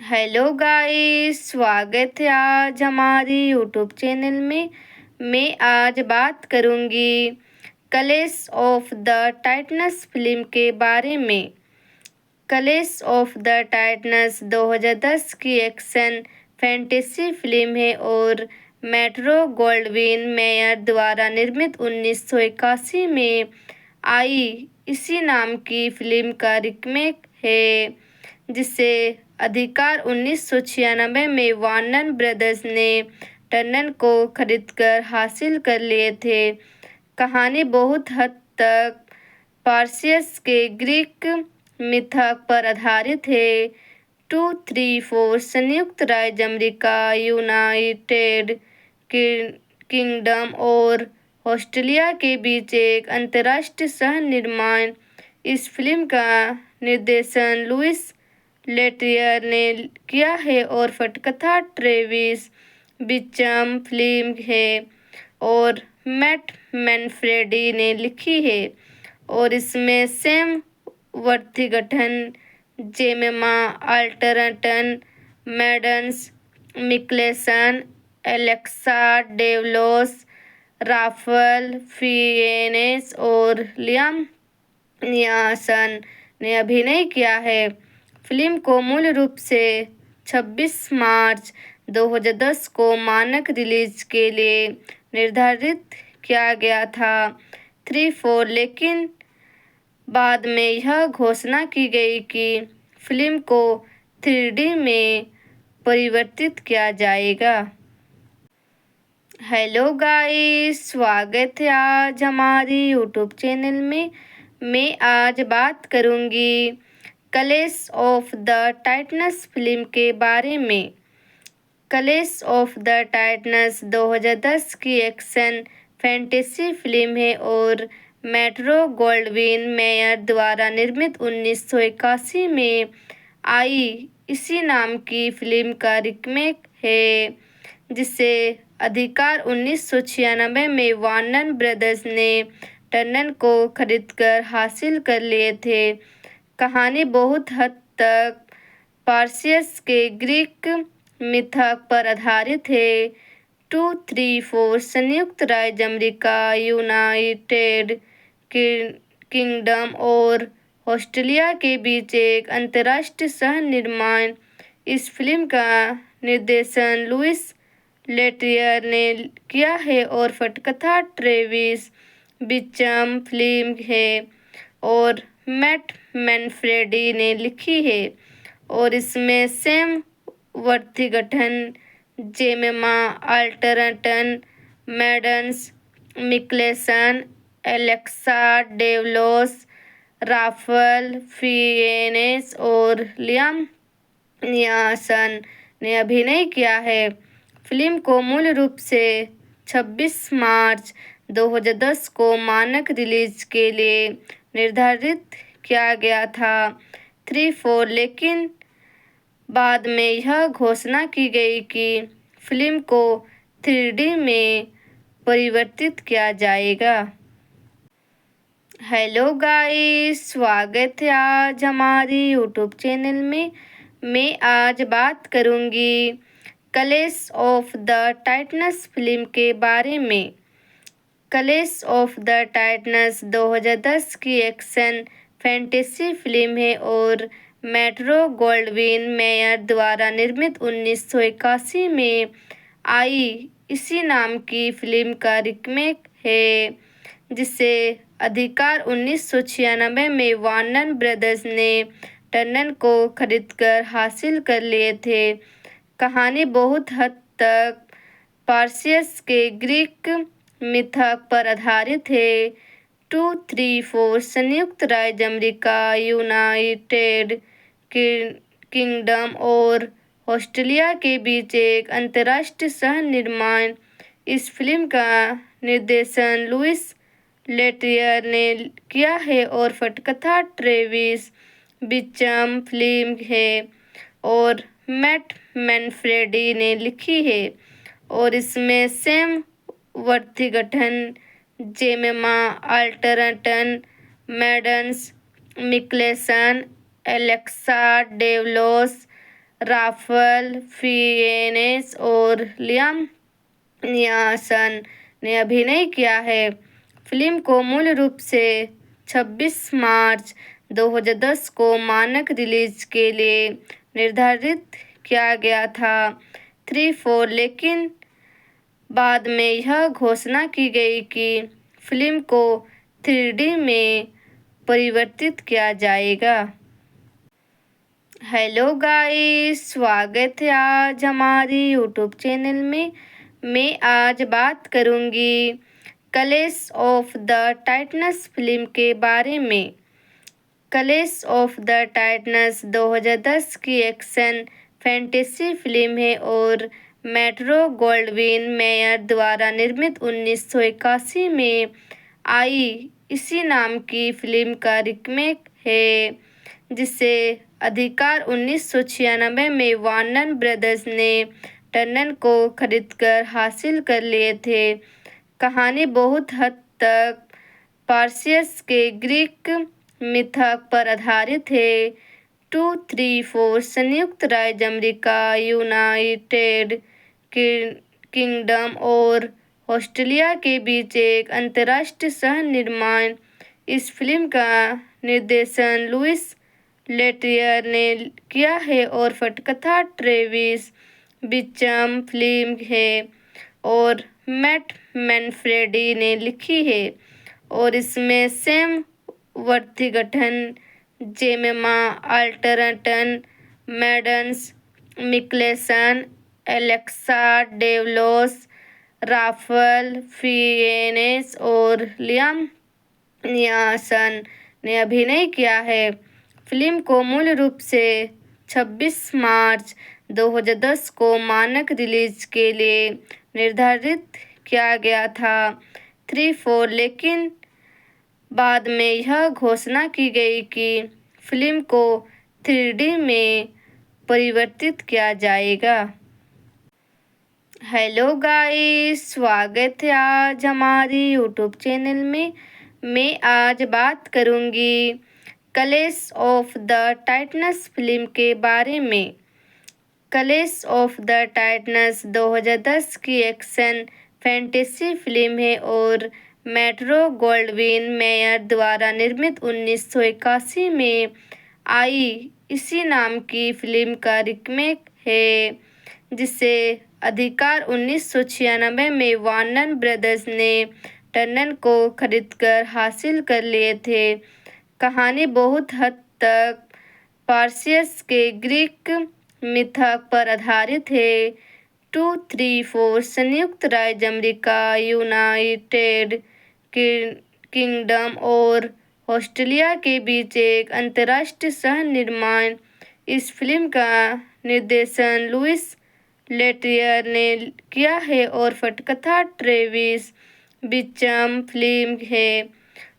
Hello guys, स्वागत है आज हमारी यूट्यूब चैनल में। मैं आज बात करूंगी clash of the titans film के बारे में। क्लैश ऑफ द टाइटन्स 2010 की एक्शन फैंटेसी फिल्म है और मेट्रो गोल्डविन मेयर द्वारा निर्मित 1981 में आई इसी नाम की फिल्म का रीमेक है, जिसे अधिकार 1996 में वार्नर ब्रदर्स ने टर्नर को खरीदकर हासिल कर लिए थे। कहानी बहुत हद तक पार्सियस के ग्रीक मिथक पर आधारित है। 234 संयुक्त राज्य अमेरिका, यूनाइटेड किंगडम और ऑस्ट्रेलिया के बीच एक अंतर्राष्ट्रीय सह निर्माण। इस फिल्म का निर्देशन लुइस लेट्रियर ने किया है और पटकथा ट्रेविस बिचम फिल्म है और मैट मैनफ्रेडी ने लिखी है। और इसमें Sam Worthington, Jemima Arterton, Mads Mikkelsen, Alexa Davalos, Ralph Fiennes और लियाम नियासन ने अभिनय किया है। फिल्म को मूल रूप से 26 मार्च 2010 को मानक रिलीज के लिए निर्धारित किया गया था 3-4, लेकिन बाद में यह घोषणा की गई कि फिल्म को 3D में परिवर्तित किया जाएगा। हेलो गाइस, स्वागत है आज हमारी यूट्यूब चैनल में। मैं आज बात करूंगी clash of the titans film के बारे में। क्लैश ऑफ द टाइटन्स 2010 की एक्शन फैंटेसी फिल्म है और मेट्रो गोल्डविन मेयर द्वारा निर्मित 1981 में आई इसी नाम की फिल्म का रीमेक है, जिसे अधिकार 1996 में वार्नर ब्रदर्स ने टर्नर को खरीदकर हासिल कर लिए थे। कहानी बहुत हद तक पार्सियस के ग्रीक मिथक पर आधारित है। 234 संयुक्त राज्य अमेरिका, यूनाइटेड किंगडम और ऑस्ट्रेलिया के बीच एक अंतर्राष्ट्रीय सह निर्माण। इस फिल्म का निर्देशन लुइस लेट्रियर ने किया है और पटकथा ट्रेविस बिचम फिल्म है और मैट मैनफ्रेडी ने लिखी है। और इसमें Sam Worthington, Jemima Arterton, Mads Mikkelsen, Alexa Davalos, Ralph Fiennes और लियाम नियासन ने अभिनय किया है। फिल्म को मूल रूप से 26 मार्च 2010 को मानक रिलीज के लिए निर्धारित किया गया था 3-4, लेकिन बाद में यह घोषणा की गई कि फिल्म को 3D में परिवर्तित किया जाएगा। हेलो गाइस, स्वागत है आज हमारी यूट्यूब चैनल में। मैं आज बात करूंगी clash of the titans film के बारे में। क्लैश ऑफ द टाइटन्स 2010 की एक्शन फैंटेसी फिल्म है और मेट्रो गोल्डविन मेयर द्वारा निर्मित 1981 में आई इसी नाम की फिल्म का रीमेक है, जिसे अधिकार 1996 में वार्नर ब्रदर्स ने टर्नर को खरीदकर हासिल कर लिए थे। कहानी बहुत हद तक पार्सियस के ग्रीक मिथक पर आधारित है। 234 संयुक्त राज्य अमेरिका, यूनाइटेड किंगडम और ऑस्ट्रेलिया के बीच एक अंतर्राष्ट्रीय सह निर्माण। इस फिल्म का निर्देशन लुइस लेट्रियर ने किया है और पटकथा ट्रेविस बिचम फिल्म है और मैट मैनफ्रेडी ने लिखी है। और इसमें Sam Worthington, Jemima Arterton, Mads Mikkelsen, Alexa Davalos, Ralph Fiennes और लियाम नियासन ने अभिनय किया है। फिल्म को मूल रूप से 26 मार्च 2010 को मानक रिलीज के लिए निर्धारित किया गया था 3-4, लेकिन बाद में यह घोषणा की गई कि फिल्म को 3D में परिवर्तित किया जाएगा। हेलो गाइस, स्वागत है आज हमारी यूट्यूब चैनल में। मैं आज बात करूंगी clash of the titans film के बारे में। क्लैश ऑफ द टाइटन्स 2010 की एक्शन फैंटेसी फिल्म है और मेट्रो गोल्डविन मेयर द्वारा निर्मित 1981 में आई इसी नाम की फिल्म का रीमेक है, जिसे अधिकार 1996 में वार्नर ब्रदर्स ने टर्नर को खरीदकर हासिल कर लिए थे। कहानी बहुत हद तक पार्सियस के ग्रीक मिथक पर आधारित है। 2-3-4 संयुक्त राज्य अमेरिका, यूनाइटेड किंगडम और ऑस्ट्रेलिया के बीच एक अंतर्राष्ट्रीय सह निर्माण। इस फिल्म का निर्देशन लुइस लेटरियर ने किया है और पटकथा ट्रेविस बिचम फिल्म है और मैट मैनफ्रेडी ने लिखी है। और इसमें Sam Worthington, Jemima Arterton, Mads Mikkelsen, Alexa Davalos, Ralph Fiennes और लियाम नियासन ने अभिनय किया है। फिल्म को मूल रूप से 26 मार्च 2010 को मानक रिलीज के लिए निर्धारित किया गया था 3-4, लेकिन बाद में यह घोषणा की गई कि फिल्म को 3D में परिवर्तित किया जाएगा। हेलो गाइस, स्वागत है आज हमारी यूट्यूब चैनल में। मैं आज बात करूंगी clash of the titans film के बारे में। क्लैश ऑफ द टाइटन्स 2010 की एक्शन फैंटेसी फिल्म है और मेट्रो गोल्डविन मेयर द्वारा निर्मित 1981 में आई इसी नाम की फिल्म का रीमेक है, जिसे अधिकार 1996 में वार्नर ब्रदर्स ने टर्नर को खरीदकर हासिल कर लिए थे। कहानी बहुत हद तक पार्सियस के ग्रीक मिथक पर आधारित है। 2-3-4 संयुक्त राज्य अमेरिका, यूनाइटेड किंगडम और ऑस्ट्रेलिया के बीच एक अंतर्राष्ट्रीय सह निर्माण। इस फिल्म का निर्देशन लुइस लेटरियर ने किया है और पटकथा ट्रेविस बिचम फिल्म है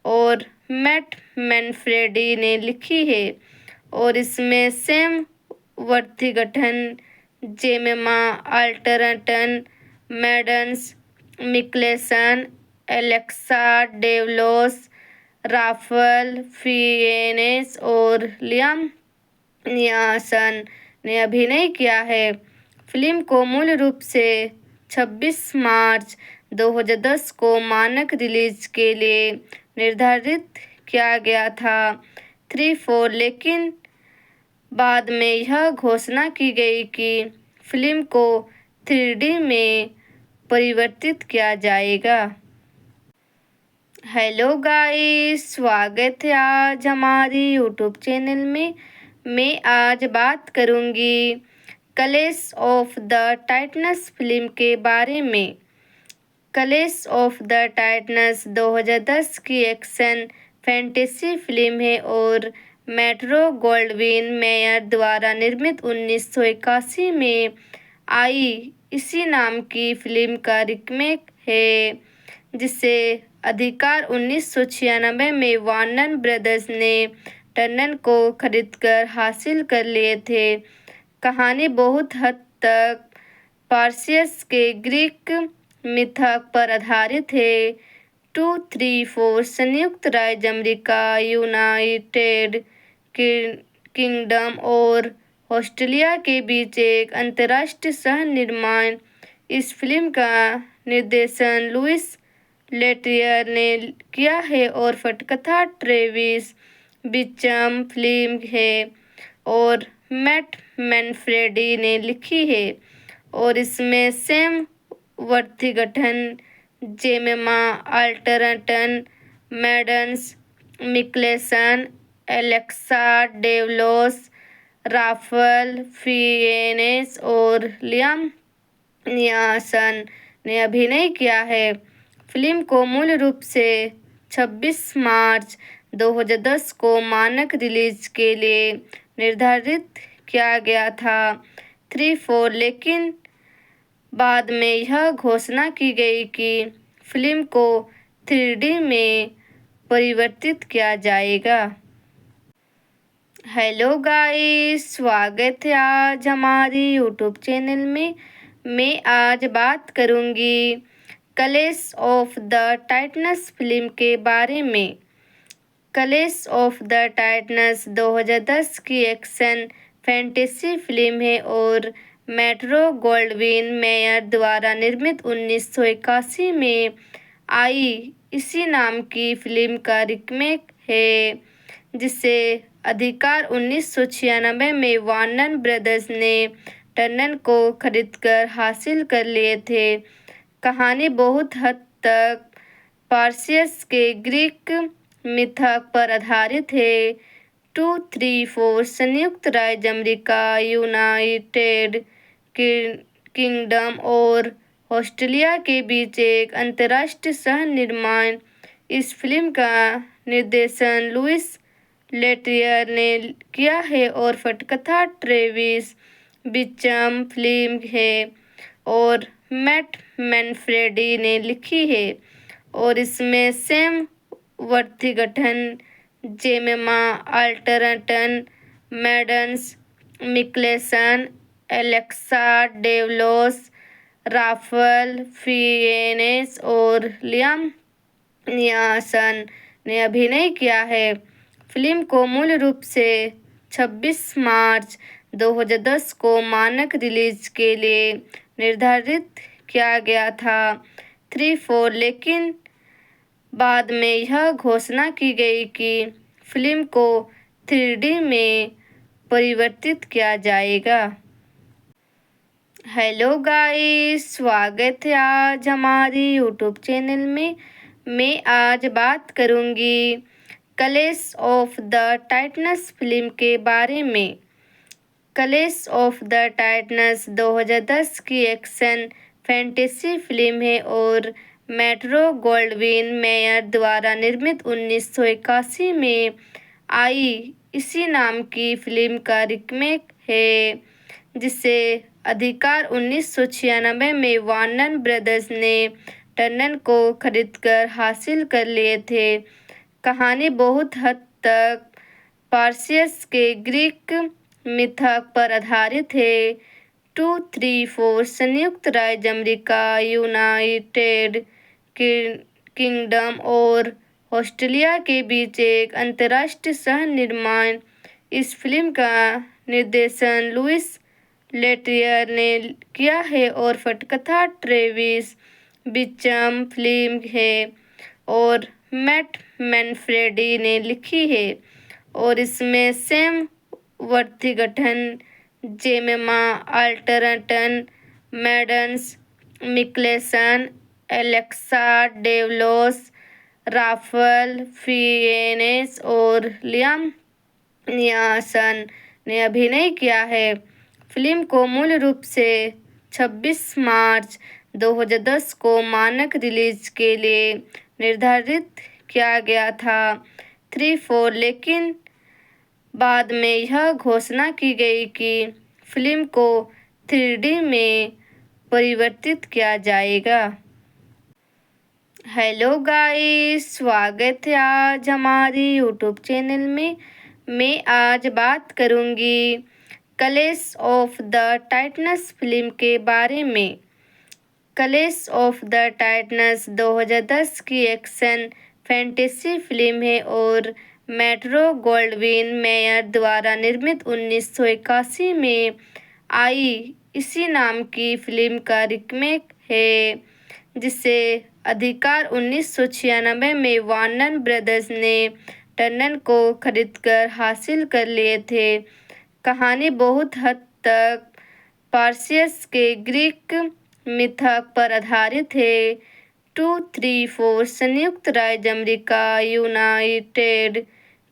और मैट मैनफ्रेडी ने लिखी है। और इसमें Sam Worthington, Jemima Arterton, Mads Mikkelsen, Alexa Davalos, Ralph Fiennes और लियाम नियासन ने अभिनय किया है। फिल्म को मूल रूप से 26 मार्च 2010 को मानक रिलीज के लिए निर्धारित किया गया था 3-4, लेकिन बाद में यह घोषणा की गई कि फिल्म को 3D में परिवर्तित किया जाएगा। हेलो गाइस, स्वागत है आज हमारी यूट्यूब चैनल में। मैं आज बात करूंगी clash of the titans film के बारे में। क्लैश ऑफ द टाइटन्स 2010 की एक्शन फैंटेसी फिल्म है और मेट्रो गोल्डविन मेयर द्वारा निर्मित 1981 में आई इसी नाम की फिल्म का रीमेक है, जिसे अधिकार 1996 में वार्नर ब्रदर्स ने टर्नर को खरीदकर हासिल कर लिए थे। कहानी बहुत हद तक पार्सियस के ग्रीक मिथक पर आधारित है। 2-3-4 संयुक्त राज्य अमेरिका, यूनाइटेड किंगडम और ऑस्ट्रेलिया के बीच एक अंतर्राष्ट्रीय सह निर्माण। इस फिल्म का निर्देशन लुइस लेटरियर ने किया है और पटकथा ट्रेविस बिचम फिल्म है और मैट मैनफ्रेडी ने लिखी है और इसमें Sam Worthington, Jemima Arterton, Mads Mikkelsen, Alexa Davalos, Ralph Fiennes और लियाम नियासन ने अभिनय किया है। फिल्म को मूल रूप से 26 मार्च 2010 को मानक रिलीज के लिए निर्धारित किया गया था 3-4, लेकिन बाद में यह घोषणा की गई कि फिल्म को 3D में परिवर्तित किया जाएगा। हेलो गाइस, स्वागत है आज हमारी यूट्यूब चैनल में। मैं आज बात करूंगी clash of the titans film के बारे में। क्लैश ऑफ द टाइटन्स 2010 की एक्शन फैंटेसी फिल्म है और मेट्रो गोल्डविन मेयर द्वारा निर्मित 1981 में आई इसी नाम की फिल्म का रीमेक है, जिसे अधिकार 1996 में वार्नर ब्रदर्स ने टर्नर को खरीदकर हासिल कर लिए थे। कहानी बहुत हद तक पार्सियस के ग्रीक मिथक पर आधारित है। 2, 3, 4 संयुक्त राज्य अमेरिका, यूनाइटेड किंगडम और ऑस्ट्रेलिया के बीच एक अंतर्राष्ट्रीय सह निर्माण। इस फिल्म का निर्देशन लुइस लेटरियर ने किया है और पटकथा ट्रेविस बिचम फिल्म है और मैट मैनफ्रेडी ने लिखी है और इसमें Sam Worthington, Jemima Arterton, Mads Mikkelsen, Alexa Davalos, Ralph Fiennes और लियाम नियासन ने अभिनय किया है। फिल्म को मूल रूप से 26 मार्च 2010 को मानक रिलीज के लिए निर्धारित किया गया था 3-4, लेकिन बाद में यह घोषणा की गई कि फिल्म को 3D में परिवर्तित किया जाएगा। हेलो गाइस, स्वागत है आज हमारी यूट्यूब चैनल में। मैं आज बात करूंगी clash of the titans film के बारे में। क्लैश ऑफ द टाइटन्स 2010 की एक्शन फैंटेसी फिल्म है और मेट्रो गोल्डविन मेयर द्वारा निर्मित 1981 में आई इसी नाम की फिल्म का रीमेक है, जिसे अधिकार 1996 में वार्नर ब्रदर्स ने टर्नर को खरीदकर हासिल कर लिए थे। कहानी बहुत हद तक पार्सियस के ग्रीक मिथक पर आधारित है। 2, 3, 4 संयुक्त राज्य अमेरिका, यूनाइटेड किंगडम और ऑस्ट्रेलिया के बीच एक अंतर्राष्ट्रीय सह निर्माण। इस फिल्म का निर्देशन लुइस लेटरियर ने किया है और पटकथा ट्रेविस बिचम फिल्म है और मैट मैनफ्रेडी ने लिखी है और इसमें Sam Worthington, Jemima Arterton, Mads Mikkelsen, Alexa Davalos, Ralph Fiennes और लियाम नियासन ने अभिनय किया है। फिल्म को मूल रूप से 26 मार्च 2010 को मानक रिलीज के लिए निर्धारित किया गया था 3-4, लेकिन बाद में यह घोषणा की गई कि फिल्म को 3D में परिवर्तित किया जाएगा। हेलो गाइस, स्वागत है आज हमारी यूट्यूब चैनल में। मैं आज बात करूंगी clash of the titans film के बारे में। क्लैश ऑफ द टाइटन्स 2010 की एक्शन फैंटेसी फिल्म है और मेट्रो गोल्डविन मेयर द्वारा निर्मित 1981 में आई इसी नाम की फिल्म का रीमेक है, जिसे अधिकार 1996 में वार्नर ब्रदर्स ने टर्नर को खरीदकर हासिल कर लिए थे। कहानी बहुत हद तक पार्सियस के ग्रीक मिथक पर आधारित है। 234 संयुक्त राज्य अमेरिका, यूनाइटेड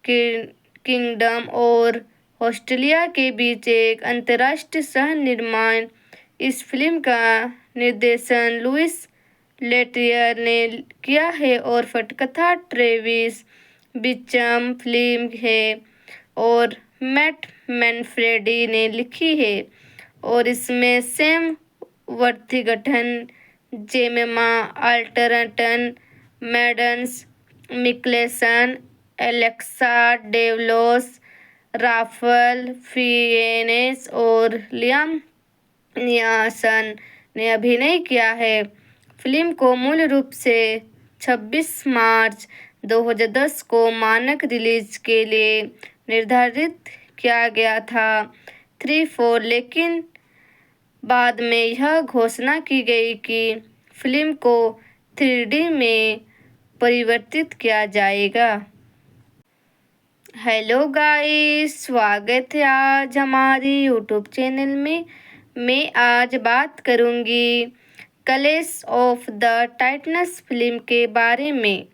किंगडम और ऑस्ट्रेलिया के बीच एक अंतर्राष्ट्रीय सह निर्माण। इस फिल्म का निर्देशन लुइस लेटरियर ने किया है और पटकथा ट्रेविस बिचम फिल्म है और मैट मैनफ्रेडी ने लिखी है और इसमें Sam Worthington, Jemima Arterton, Mads Mikkelsen, Alexa Davalos, Ralph Fiennes और लियाम नियासन ने अभिनय किया है। फिल्म को मूल रूप से 26 मार्च 2010 को मानक रिलीज के लिए निर्धारित किया गया था 3-4, लेकिन बाद में यह घोषणा की गई कि फिल्म को 3D में परिवर्तित किया जाएगा। हेलो गाइस, स्वागत है आज हमारी यूट्यूब चैनल में। मैं आज बात करूंगी clash of the titans film के बारे में।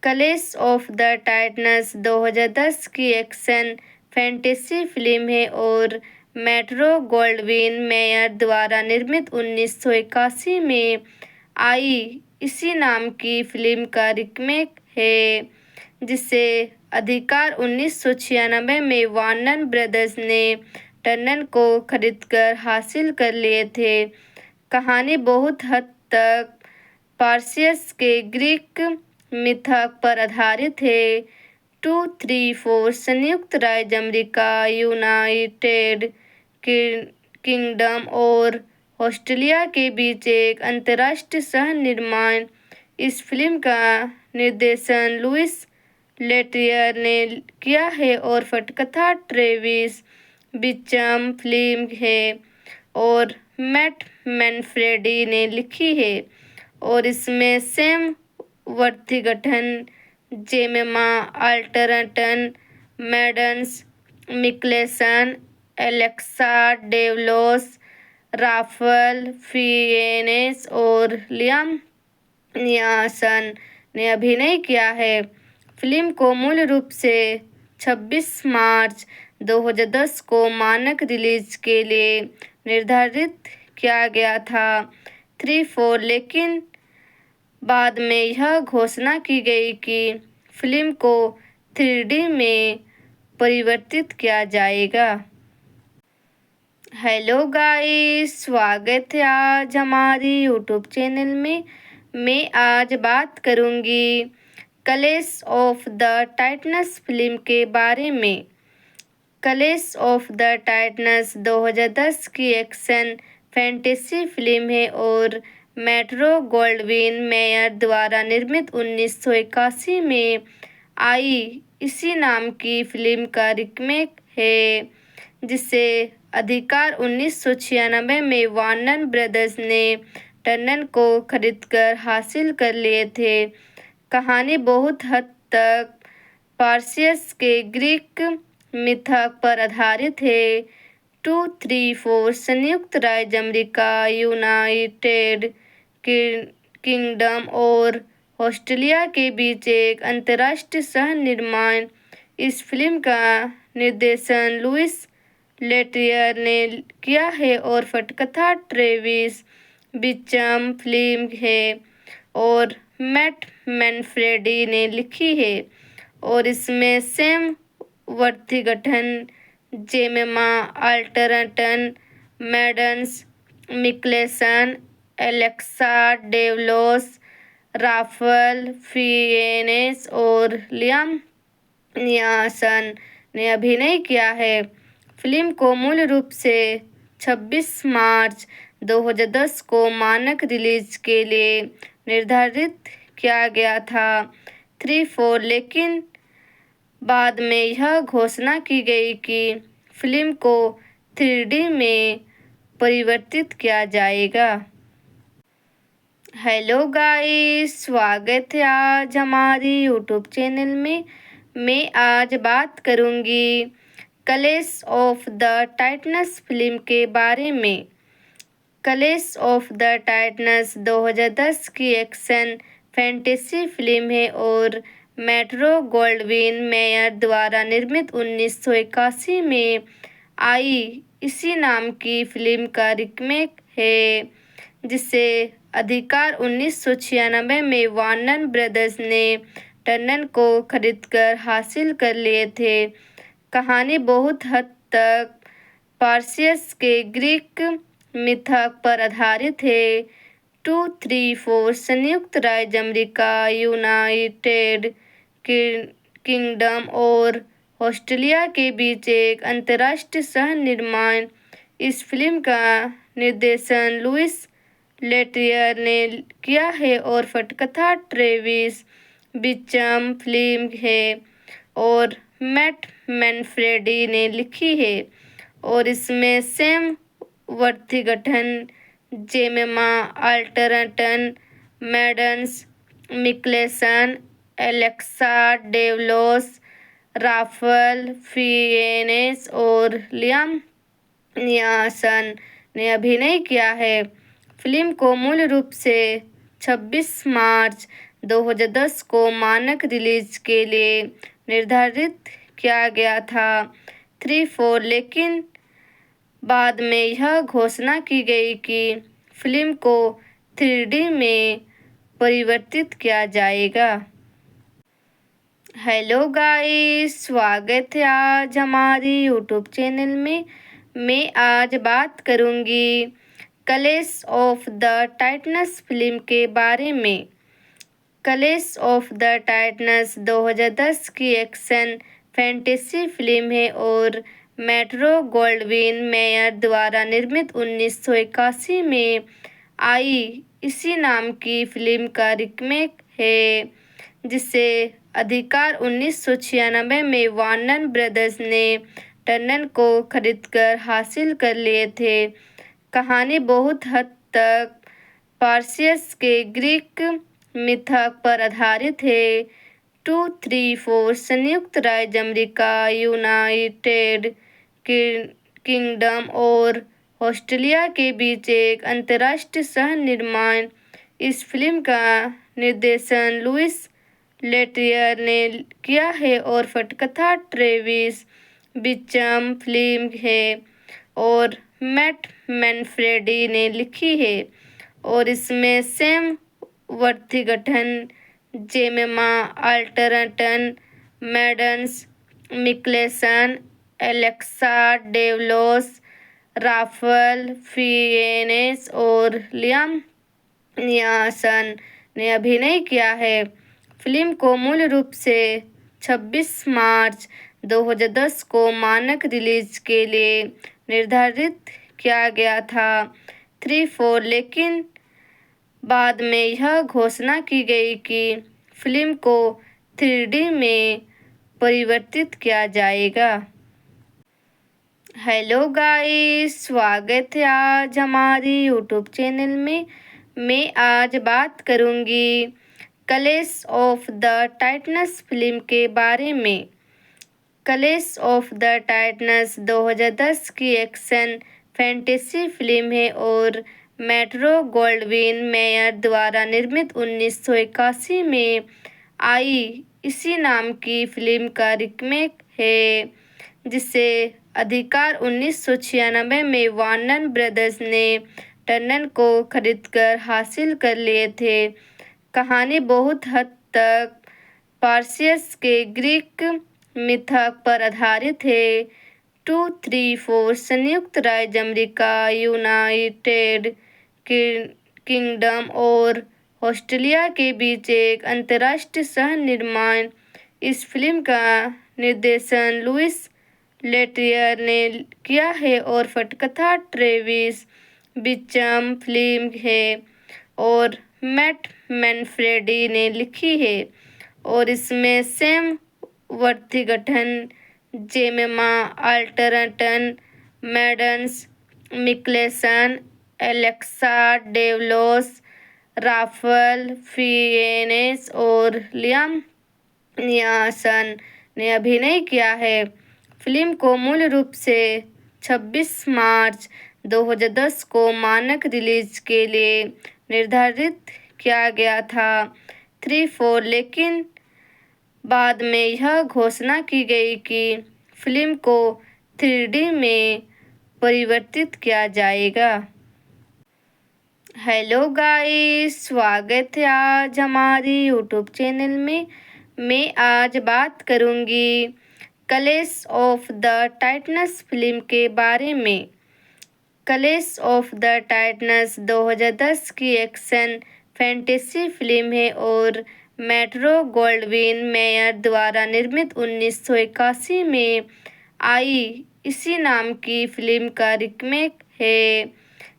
क्लैश ऑफ द टाइटन्स 2010 की एक्शन फैंटेसी फिल्म है और मेट्रो गोल्डविन मेयर द्वारा निर्मित 1981 में आई इसी नाम की फिल्म का रीमेक है, जिसे अधिकार 1996 में वार्नर ब्रदर्स ने टर्नर को खरीदकर हासिल कर लिए थे। कहानी बहुत हद तक पार्सियस के ग्रीक मिथक पर आधारित है। 234 संयुक्त राज्य अमेरिका, यूनाइटेड किंगडम और ऑस्ट्रेलिया के बीच एक अंतर्राष्ट्रीय सह निर्माण। इस फिल्म का निर्देशन लुइस लेटरियर ने किया है और पटकथा ट्रेविस बिचम फिल्म है और मैट मैनफ्रेडी ने लिखी है और इसमें Sam Worthington, Jemima Arterton, Mads Mikkelsen, Alexa Davalos, Ralph Fiennes और लियाम नियासन ने अभिनय किया है। फिल्म को मूल रूप से 26 मार्च 2010 को मानक रिलीज के लिए निर्धारित किया गया था 3-4, लेकिन बाद में यह घोषणा की गई कि फिल्म को 3D में परिवर्तित किया जाएगा। हेलो गाइस, स्वागत है आज हमारी यूट्यूब चैनल में। मैं आज बात करूंगी clash of the titans film के बारे में। क्लैश ऑफ द टाइटन्स 2010 की एक्शन फैंटेसी फिल्म है और मेट्रो गोल्डविन मेयर द्वारा निर्मित 1981 में आई इसी नाम की फिल्म का रीमेक है, जिसे अधिकार 1996 में वार्नर ब्रदर्स ने टर्नर को खरीदकर हासिल कर लिए थे। कहानी बहुत हद तक पार्सियस के ग्रीक मिथक पर आधारित है। 234 संयुक्त राज्य अमेरिका, यूनाइटेड किंगडम और ऑस्ट्रेलिया के बीच एक अंतर्राष्ट्रीय सह निर्माण। इस फिल्म का निर्देशन लुइस लेटरियर ने किया है और पटकथा ट्रेविस बिचम फिल्म है और मैट मैनफ्रेडी ने लिखी है और इसमें Sam Worthington, Jemima Arterton, Mads Mikkelsen, Alexa Davalos, Ralph Fiennes और लियाम नियासन ने अभिनय किया है। फिल्म को मूल रूप से 26 मार्च 2010 को मानक रिलीज के लिए निर्धारित किया गया था 3-4, लेकिन बाद में यह घोषणा की गई कि फिल्म को 3D में परिवर्तित किया जाएगा। हेलो गाइस, स्वागत है आज हमारी यूट्यूब चैनल में। मैं आज बात करूंगी clash of the titans film के बारे में। क्लैश ऑफ द टाइटन्स 2010 की एक्शन फैंटेसी फिल्म है और मेट्रो गोल्डविन मेयर द्वारा निर्मित 1981 में आई इसी नाम की फिल्म का रीमेक है, जिसे अधिकार 1996 में वार्नर ब्रदर्स ने टर्नर को खरीदकर हासिल कर लिए थे। कहानी बहुत हद तक पार्सियस के ग्रीक मिथक पर आधारित है। 234 संयुक्त राज्य अमेरिका, यूनाइटेड किंगडम और ऑस्ट्रेलिया के बीच एक अंतर्राष्ट्रीय सह निर्माण। इस फिल्म का निर्देशन लुइस लेटरियर ने किया है और पटकथा ट्रेविस बिचम फिल्म है और मैट मैनफ्रेडी ने लिखी है। और इसमें Sam Worthington, Jemima Arterton, Mads Mikkelsen, Alexa Davalos, Ralph Fiennes और लियाम नियासन ने अभिनय किया है। फिल्म को मूल रूप से 26 मार्च 2010 को मानक रिलीज के लिए निर्धारित किया गया था 3-4, लेकिन बाद में यह घोषणा की गई कि फिल्म को 3D में परिवर्तित किया जाएगा। हेलो गाइस, स्वागत है आज हमारी यूट्यूब चैनल में। मैं आज बात करूंगी clash of the titans film के बारे में। क्लैश ऑफ द टाइटन्स 2010 की एक्शन फैंटेसी फिल्म है और मेट्रो गोल्डविन मेयर द्वारा निर्मित 1981 में आई इसी नाम की फिल्म का रीमेक है, जिसे अधिकार 1996 में वार्नर ब्रदर्स ने टर्नर को खरीदकर हासिल कर लिए थे। कहानी बहुत हद तक पार्सियस के ग्रीक मिथक पर आधारित है। 234 संयुक्त राज्य अमेरिका, यूनाइटेड किंगडम और ऑस्ट्रेलिया के बीच एक अंतर्राष्ट्रीय सह निर्माण। इस फिल्म का निर्देशन लुइस लेटरियर ने किया है और पटकथा ट्रेविस बिचम फिल्म है और मैट मैनफ्रेडी ने लिखी है। और इसमें Sam Worthington, Jemima Arterton, Mads Mikkelsen, Alexa Davalos, Ralph Fiennes और लियाम नियासन ने अभिनय किया है। फिल्म को मूल रूप से 26 मार्च 2010 को मानक रिलीज के लिए निर्धारित किया गया था 3-4, लेकिन बाद में यह घोषणा की गई कि फिल्म को 3D में परिवर्तित किया जाएगा। हेलो गाइस, स्वागत है आज हमारी यूट्यूब चैनल में। मैं आज बात करूंगी clash of the titans film के बारे में। क्लैश ऑफ द टाइटन्स 2010 की एक्शन फैंटेसी फिल्म है और मेट्रो गोल्डविन मेयर द्वारा निर्मित 1981 में आई इसी नाम की फिल्म का रीमेक है, जिसे अधिकार 1996 में वार्नर ब्रदर्स ने टर्नर को खरीदकर हासिल कर लिए थे। कहानी बहुत हद तक पार्सियस के ग्रीक मिथक पर आधारित है। 234 संयुक्त राज्य अमेरिका, यूनाइटेड किंगडम और ऑस्ट्रेलिया के बीच एक अंतर्राष्ट्रीय सह निर्माण। इस फिल्म का निर्देशन लुइस लेटरियर ने किया है और पटकथा ट्रेविस बिचम फिल्म है और मैट मैनफ्रेडी ने लिखी है। और इसमें सैम वर्ती गठन जेमेमा अल्टरटन Mads Mikkelsen Alexa Davalos Ralph Fiennes और लियाम नियासन ने अभिनय किया है। फिल्म को मूल रूप से 26 मार्च 2010 को मानक रिलीज के लिए निर्धारित किया गया था 3-4 लेकिन बाद में यह घोषणा की गई कि फिल्म को 3D में परिवर्तित किया जाएगा। हेलो गाइस, स्वागत है आज हमारी यूट्यूब चैनल में। मैं आज बात करूंगी clash of the titans film के बारे में। क्लैश ऑफ द टाइटन्स 2010 की एक्शन फैंटेसी फिल्म है और मेट्रो गोल्डविन मेयर द्वारा निर्मित 1981 में आई इसी नाम की फिल्म का रीमेक है,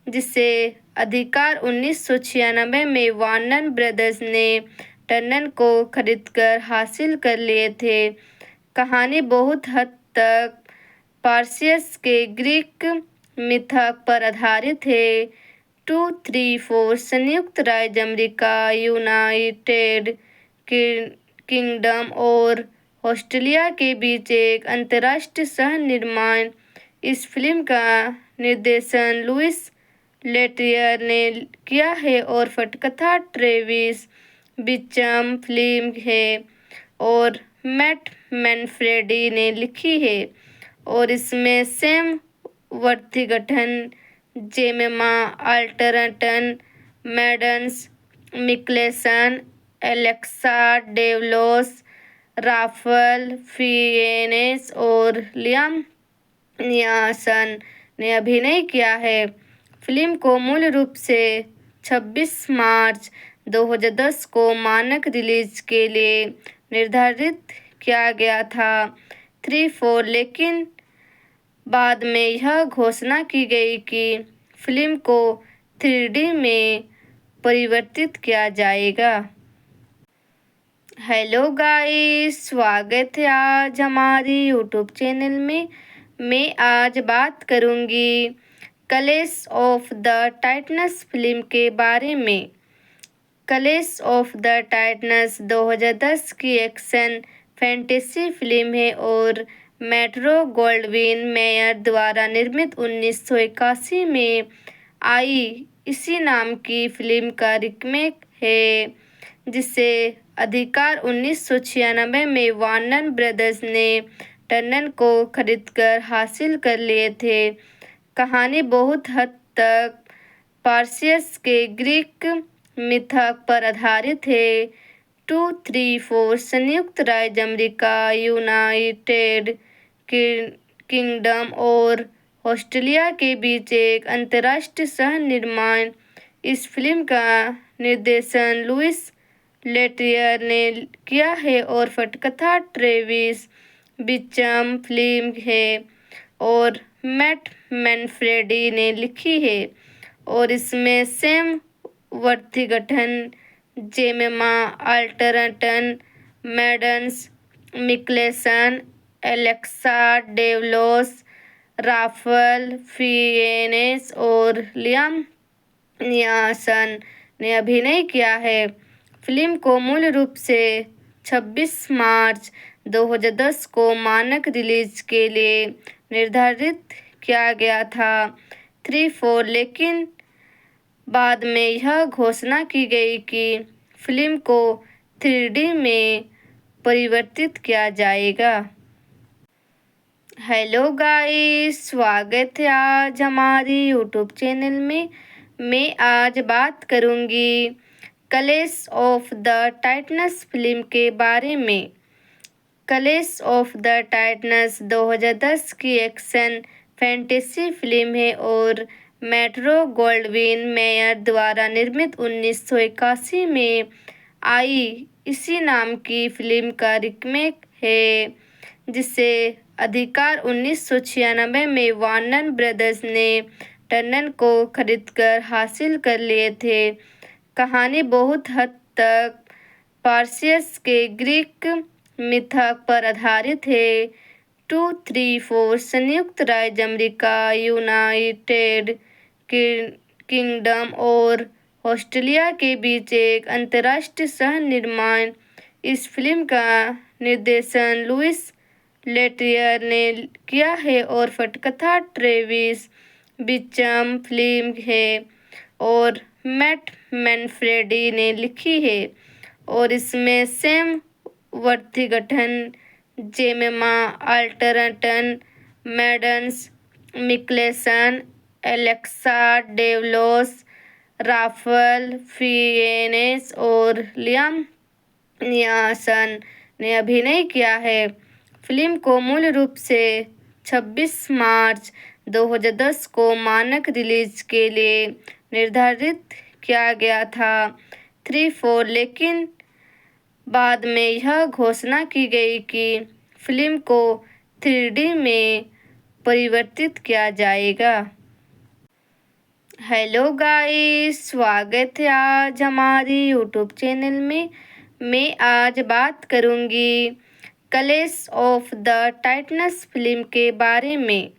जिसे अधिकार 1996 में वार्नर ब्रदर्स ने टर्नर को खरीदकर हासिल कर लिए थे। कहानी बहुत हद तक पार्सियस के ग्रीक मिथक पर आधारित है। 2-3-4 संयुक्त राज्य अमेरिका, यूनाइटेड किंगडम और ऑस्ट्रेलिया के बीच एक अंतर्राष्ट्रीय सह निर्माण। इस फिल्म का निर्देशन लुइस लेट्रियर ने किया है और पटकथा ट्रेविस बिचम फिल्म है और मैट मैनफ्रेडी ने लिखी है और इसमें Sam वर्थिगटन, जेमेमा अल्टरटन Mads Mikkelsen Alexa Davalos Ralph Fiennes और लियाम नियासन ने अभिनय किया है। फिल्म को मूल रूप से 26 मार्च 2010 को मानक रिलीज के लिए निर्धारित किया गया था 3-4 लेकिन बाद में यह घोषणा की गई कि फिल्म को 3D में परिवर्तित किया जाएगा। हेलो गाइस, स्वागत है आज हमारी यूट्यूब चैनल में। मैं आज बात करूंगी clash of the titans film के बारे में। क्लैश ऑफ द टाइटन्स 2010 की एक्शन फैंटेसी फिल्म है और मेट्रो गोल्डविन मेयर द्वारा निर्मित 1981 में आई इसी नाम की फिल्म का रीमेक है, जिसे अधिकार 1996 में वार्नर ब्रदर्स ने टर्नर को खरीदकर हासिल कर लिए थे। कहानी बहुत हद तक पार्सियस के ग्रीक मिथक पर आधारित है। 2-3-4 संयुक्त राज्य अमेरिका, यूनाइटेड किंगडम और ऑस्ट्रेलिया के बीच एक अंतर्राष्ट्रीय सह निर्माण। इस फिल्म का निर्देशन लुइस लेट्रियर ने किया है और पटकथा ट्रेविस बिचम फिल्म है और मैट मैनफ्रेडी ने लिखी है और इसमें Sam वर्थिगटन, जेमेमा अल्टरटन Mads Mikkelsen Alexa Davalos Ralph Fiennes और लियाम नियासन ने अभिनय किया है। फिल्म को मूल रूप से 26 मार्च 2010 को मानक रिलीज के लिए निर्धारित किया गया था 3-4 लेकिन बाद में यह घोषणा की गई कि फिल्म को 3D में परिवर्तित किया जाएगा। हेलो गाइस, स्वागत है आज हमारी यूट्यूब चैनल में। मैं आज बात करूंगी clash of the titans film के बारे में। क्लैश ऑफ द टाइटन्स 2010 की एक्शन फैंटेसी फिल्म है और मेट्रो गोल्डविन मेयर द्वारा निर्मित 1981 में आई इसी नाम की फिल्म का रीमेक है, जिसे अधिकार 1996 में वार्नर ब्रदर्स ने टर्नर को खरीदकर हासिल कर लिए थे। कहानी बहुत हद तक पार्सियस के ग्रीक मिथक पर आधारित है। 234 संयुक्त राज्य अमेरिका, यूनाइटेड किंगडम और ऑस्ट्रेलिया के बीच एक अंतर्राष्ट्रीय सह निर्माण। इस फिल्म का निर्देशन लुइस लेटरियर ने किया है और पटकथा ट्रेविस बिचम फिल्म है और मैट मैनफ्रेडी ने लिखी है और इसमें Sam Worthington, Jemima Arterton, Mads Mikkelsen, Alexa Davalos, Ralph Fiennes और लियाम नियासन ने अभिनय किया है। फिल्म को मूल रूप से 26 मार्च 2010 को मानक रिलीज के लिए निर्धारित किया गया था 3-4, लेकिन बाद में यह घोषणा की गई कि फिल्म को 3D में परिवर्तित किया जाएगा। हेलो गाइस, स्वागत है आज हमारी यूट्यूब चैनल में। मैं आज बात करूंगी clash of the titans film के बारे में।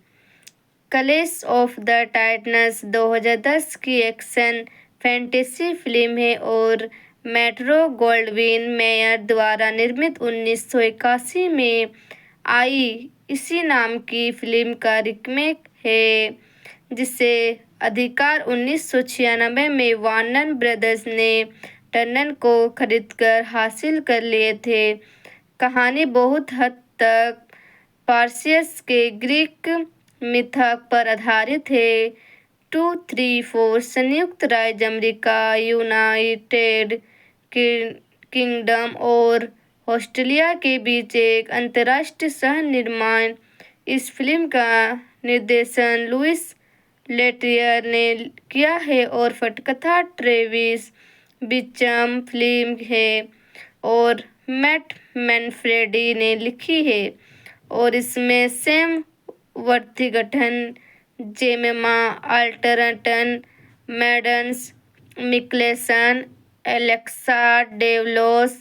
क्लैश ऑफ द टाइटन्स 2010 की एक्शन फैंटेसी फिल्म है और मेट्रो गोल्डविन मेयर द्वारा निर्मित 1981 में आई इसी नाम की फिल्म का रीमेक है, जिसे अधिकार 1996 में वार्नर ब्रदर्स ने टर्नर को खरीदकर हासिल कर लिए थे। कहानी बहुत हद तक पार्सियस के ग्रीक मिथक पर आधारित है। 234 संयुक्त राज्य अमेरिका, यूनाइटेड किंगडम और ऑस्ट्रेलिया के बीच एक अंतर्राष्ट्रीय सह निर्माण। इस फिल्म का निर्देशन लुइस लेटरियर ने किया है और पटकथा ट्रेविस बिचम फिल्म है और मैट मैनफ्रेडी ने लिखी है और इसमें Sam Worthington, Jemima Arterton, Mads Mikkelsen, Alexa Davalos,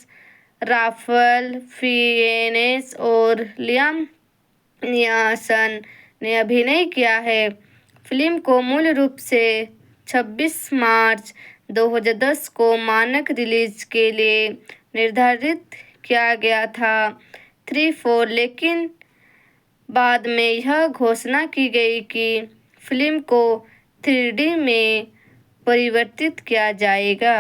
Ralph Fiennes और लियाम नियासन ने अभिनय किया है। फिल्म को मूल रूप से 26 मार्च 2010 को मानक रिलीज के लिए निर्धारित किया गया था 3-4, लेकिन बाद में यह घोषणा की गई कि फिल्म को 3D में परिवर्तित किया जाएगा।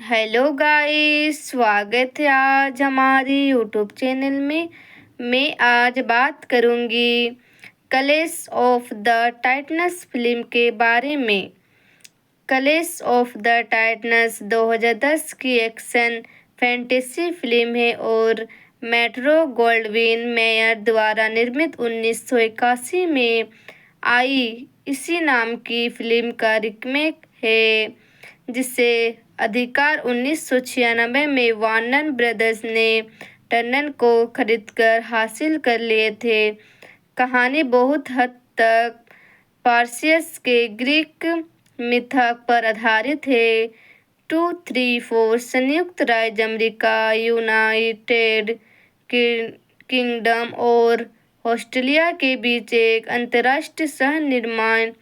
हेलो गाइस, स्वागत है आज हमारी यूट्यूब चैनल में। मैं आज बात करूंगी clash of the titans film के बारे में। क्लैश ऑफ द टाइटन्स 2010 की एक्शन फैंटेसी फिल्म है और मेट्रो गोल्डविन मेयर द्वारा निर्मित 1981 में आई इसी नाम की फिल्म का रीमेक है, जिसे अधिकार 1996 में वार्नर ब्रदर्स ने टर्नर को खरीदकर हासिल कर लिए थे। कहानी बहुत हद तक पार्सियस के ग्रीक मिथक पर आधारित है। 234 संयुक्त राज्य अमेरिका, यूनाइटेड किंगडम और ऑस्ट्रेलिया के बीच एक अंतर्राष्ट्रीय सह निर्माण।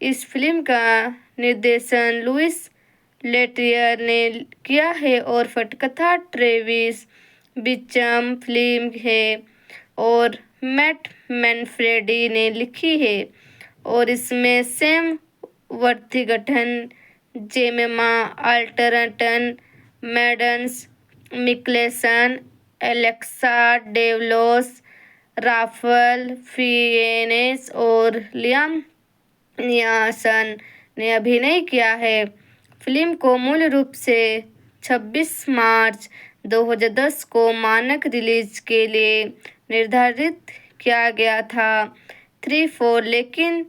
इस फिल्म का निर्देशन लुइस लेटरियर ने किया है और पटकथा ट्रेविस बिचम फिल्म है और मैट मैनफ्रेडी ने लिखी है और इसमें Sam Worthington, Jemima Arterton, Mads Mikkelsen, Alexa Davalos, Ralph Fiennes और लियाम नियासन ने अभिनय किया है। फिल्म को मूल रूप से 26 मार्च 2010 को मानक रिलीज के लिए निर्धारित किया गया था 3-4, लेकिन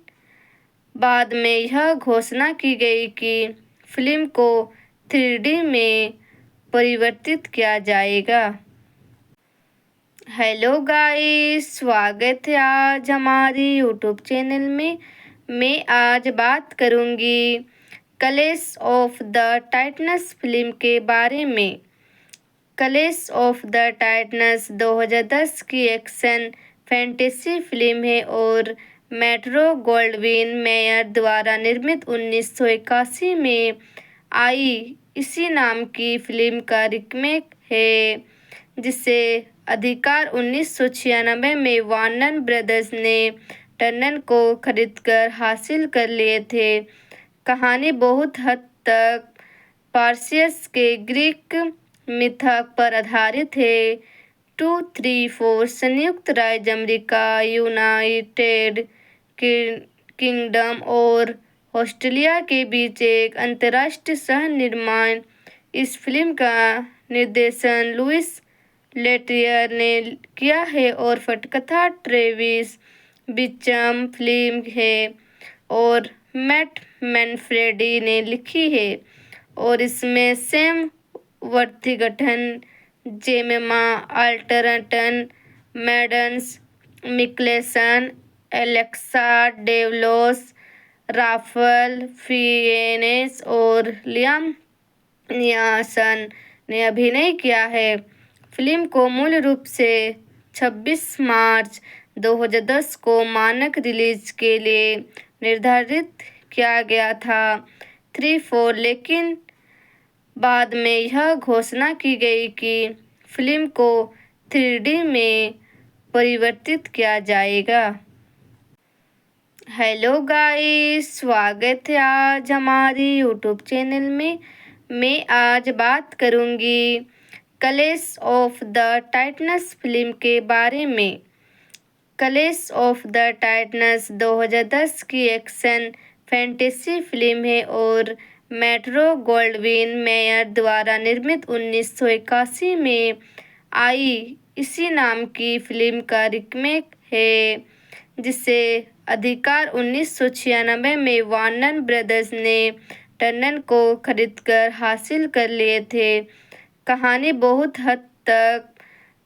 बाद में यह घोषणा की गई कि फिल्म को 3D में परिवर्तित किया जाएगा। हेलो गाइस, स्वागत है आज हमारी यूट्यूब चैनल में। मैं आज बात करूंगी clash of the titans film के बारे में। क्लैश ऑफ द टाइटन्स 2010 की एक्शन फैंटेसी फिल्म है और मेट्रो गोल्डविन मेयर द्वारा निर्मित 1981 में आई इसी नाम की फिल्म का रीमेक है, जिसे अधिकार 1996 में वार्नर ब्रदर्स ने टर्नर को खरीदकर हासिल कर लिए थे। कहानी बहुत हद तक पार्सियस के ग्रीक मिथक पर आधारित है। 234 संयुक्त राज्य अमेरिका, यूनाइटेड किंगडम और ऑस्ट्रेलिया के बीच एक अंतर्राष्ट्रीय सह निर्माण। इस फिल्म का निर्देशन लुइस लेटरियर ने किया है और पटकथा ट्रेविस बिचम फिल्म है और मैट मैनफ्रेडी ने लिखी है और इसमें Sam Worthington, Jemima Arterton, Mads Mikkelsen, Alexa Davalos, Ralph Fiennes और लियाम नियासन ने अभिनय किया है। फिल्म को मूल रूप से 26 मार्च 2010 को मानक रिलीज के लिए निर्धारित किया गया था 3-4, लेकिन बाद में यह घोषणा की गई कि फिल्म को 3D में परिवर्तित किया जाएगा। हेलो गाइस, स्वागत है आज हमारी यूट्यूब चैनल में। मैं आज बात करूंगी clash of the titans film के बारे में। क्लैश ऑफ द टाइटन्स 2010 की एक्शन फैंटेसी फिल्म है और मेट्रो गोल्डविन मेयर द्वारा निर्मित 1981 में आई इसी नाम की फिल्म का रीमेक है, जिसे अधिकार 1996 में वार्नर ब्रदर्स ने टर्नर को खरीदकर हासिल कर लिए थे। कहानी बहुत हद तक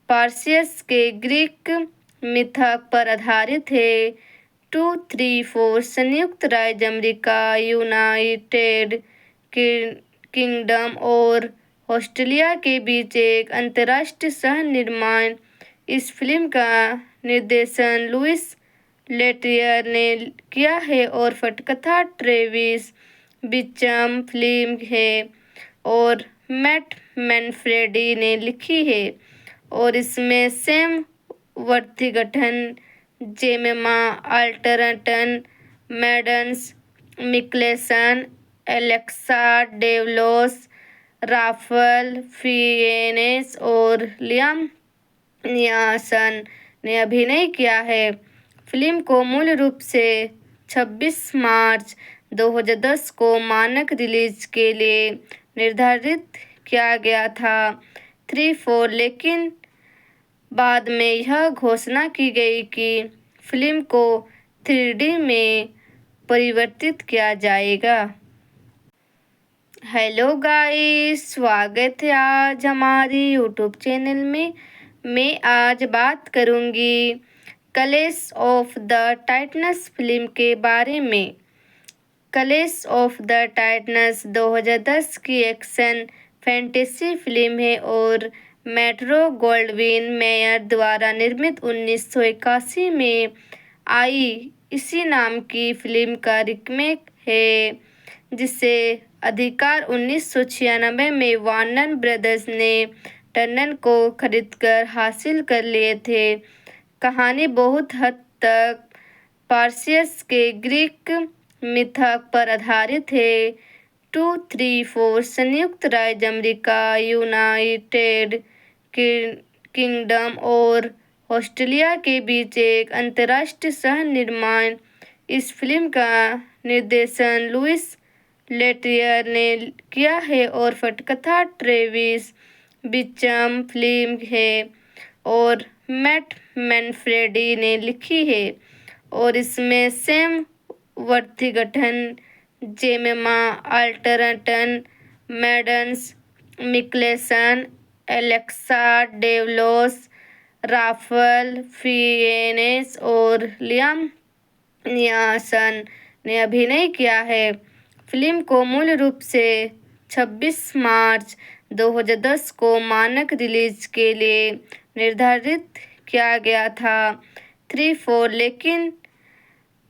पार्सियस के ग्रीक मिथक पर आधारित है। 234 संयुक्त राज्य अमेरिका, यूनाइटेड किंगडम और ऑस्ट्रेलिया के बीच एक अंतर्राष्ट्रीय सह निर्माण। इस फिल्म का निर्देशन लुइस लेटरियर ने किया है और पटकथा ट्रेविस बिचम फिल्म है और मैट मैनफ्रेडी ने लिखी है और इसमें Sam Worthington, Jemima Arterton, Mads Mikkelsen, Alexa Davalos, Ralph Fiennes और लियाम नियासन ने अभिनय किया है। फिल्म को मूल रूप से 26 मार्च 2010 को मानक रिलीज के लिए निर्धारित किया गया था 3-4, लेकिन बाद में यह घोषणा की गई कि फिल्म को 3D में परिवर्तित किया जाएगा। हेलो गाइस, स्वागत है आज हमारी यूट्यूब चैनल में। मैं आज बात करूंगी clash of the titans film के बारे में। क्लैश ऑफ द टाइटन्स 2010 की एक्शन फैंटेसी फिल्म है और मेट्रो गोल्डविन मेयर द्वारा निर्मित 1981 में आई इसी नाम की फिल्म का रीमेक है, जिसे अधिकार 1996 में वार्नर ब्रदर्स ने टर्नर को खरीदकर हासिल कर लिए थे। कहानी बहुत हद तक पार्सियस के ग्रीक मिथक पर आधारित है। 234 संयुक्त राज्य अमेरिका, यूनाइटेड किंगडम और ऑस्ट्रेलिया के बीच एक अंतर्राष्ट्रीय सह निर्माण। इस फिल्म का निर्देशन लुइस लेटरियर ने किया है और पटकथा ट्रेविस बिचम फिल्म है और मैट मैनफ्रेडी ने लिखी है और इसमें Sam Worthington, Jemima Arterton, Mads Mikkelsen, Alexa Davalos, Ralph Fiennes और लियाम नियासन ने अभिनय किया है। फिल्म को मूल रूप से 26 मार्च 2010 को मानक रिलीज के लिए निर्धारित किया गया था 3-4, लेकिन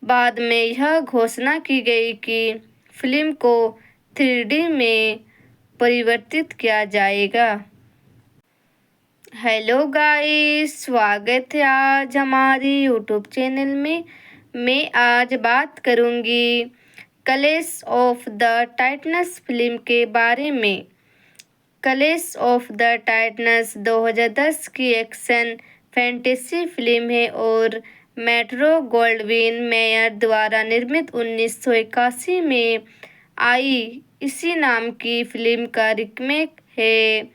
बाद में यह घोषणा की गई कि फिल्म को 3D में परिवर्तित किया जाएगा। हेलो गाइस, स्वागत है आज हमारी यूट्यूब चैनल में। मैं आज बात करूंगी clash of the titans film के बारे में। क्लैश ऑफ द टाइटन्स 2010 की एक्शन फैंटेसी फिल्म है और मेट्रो गोल्डविन मेयर द्वारा निर्मित 1981 में आई इसी नाम की फिल्म का रीमेक है,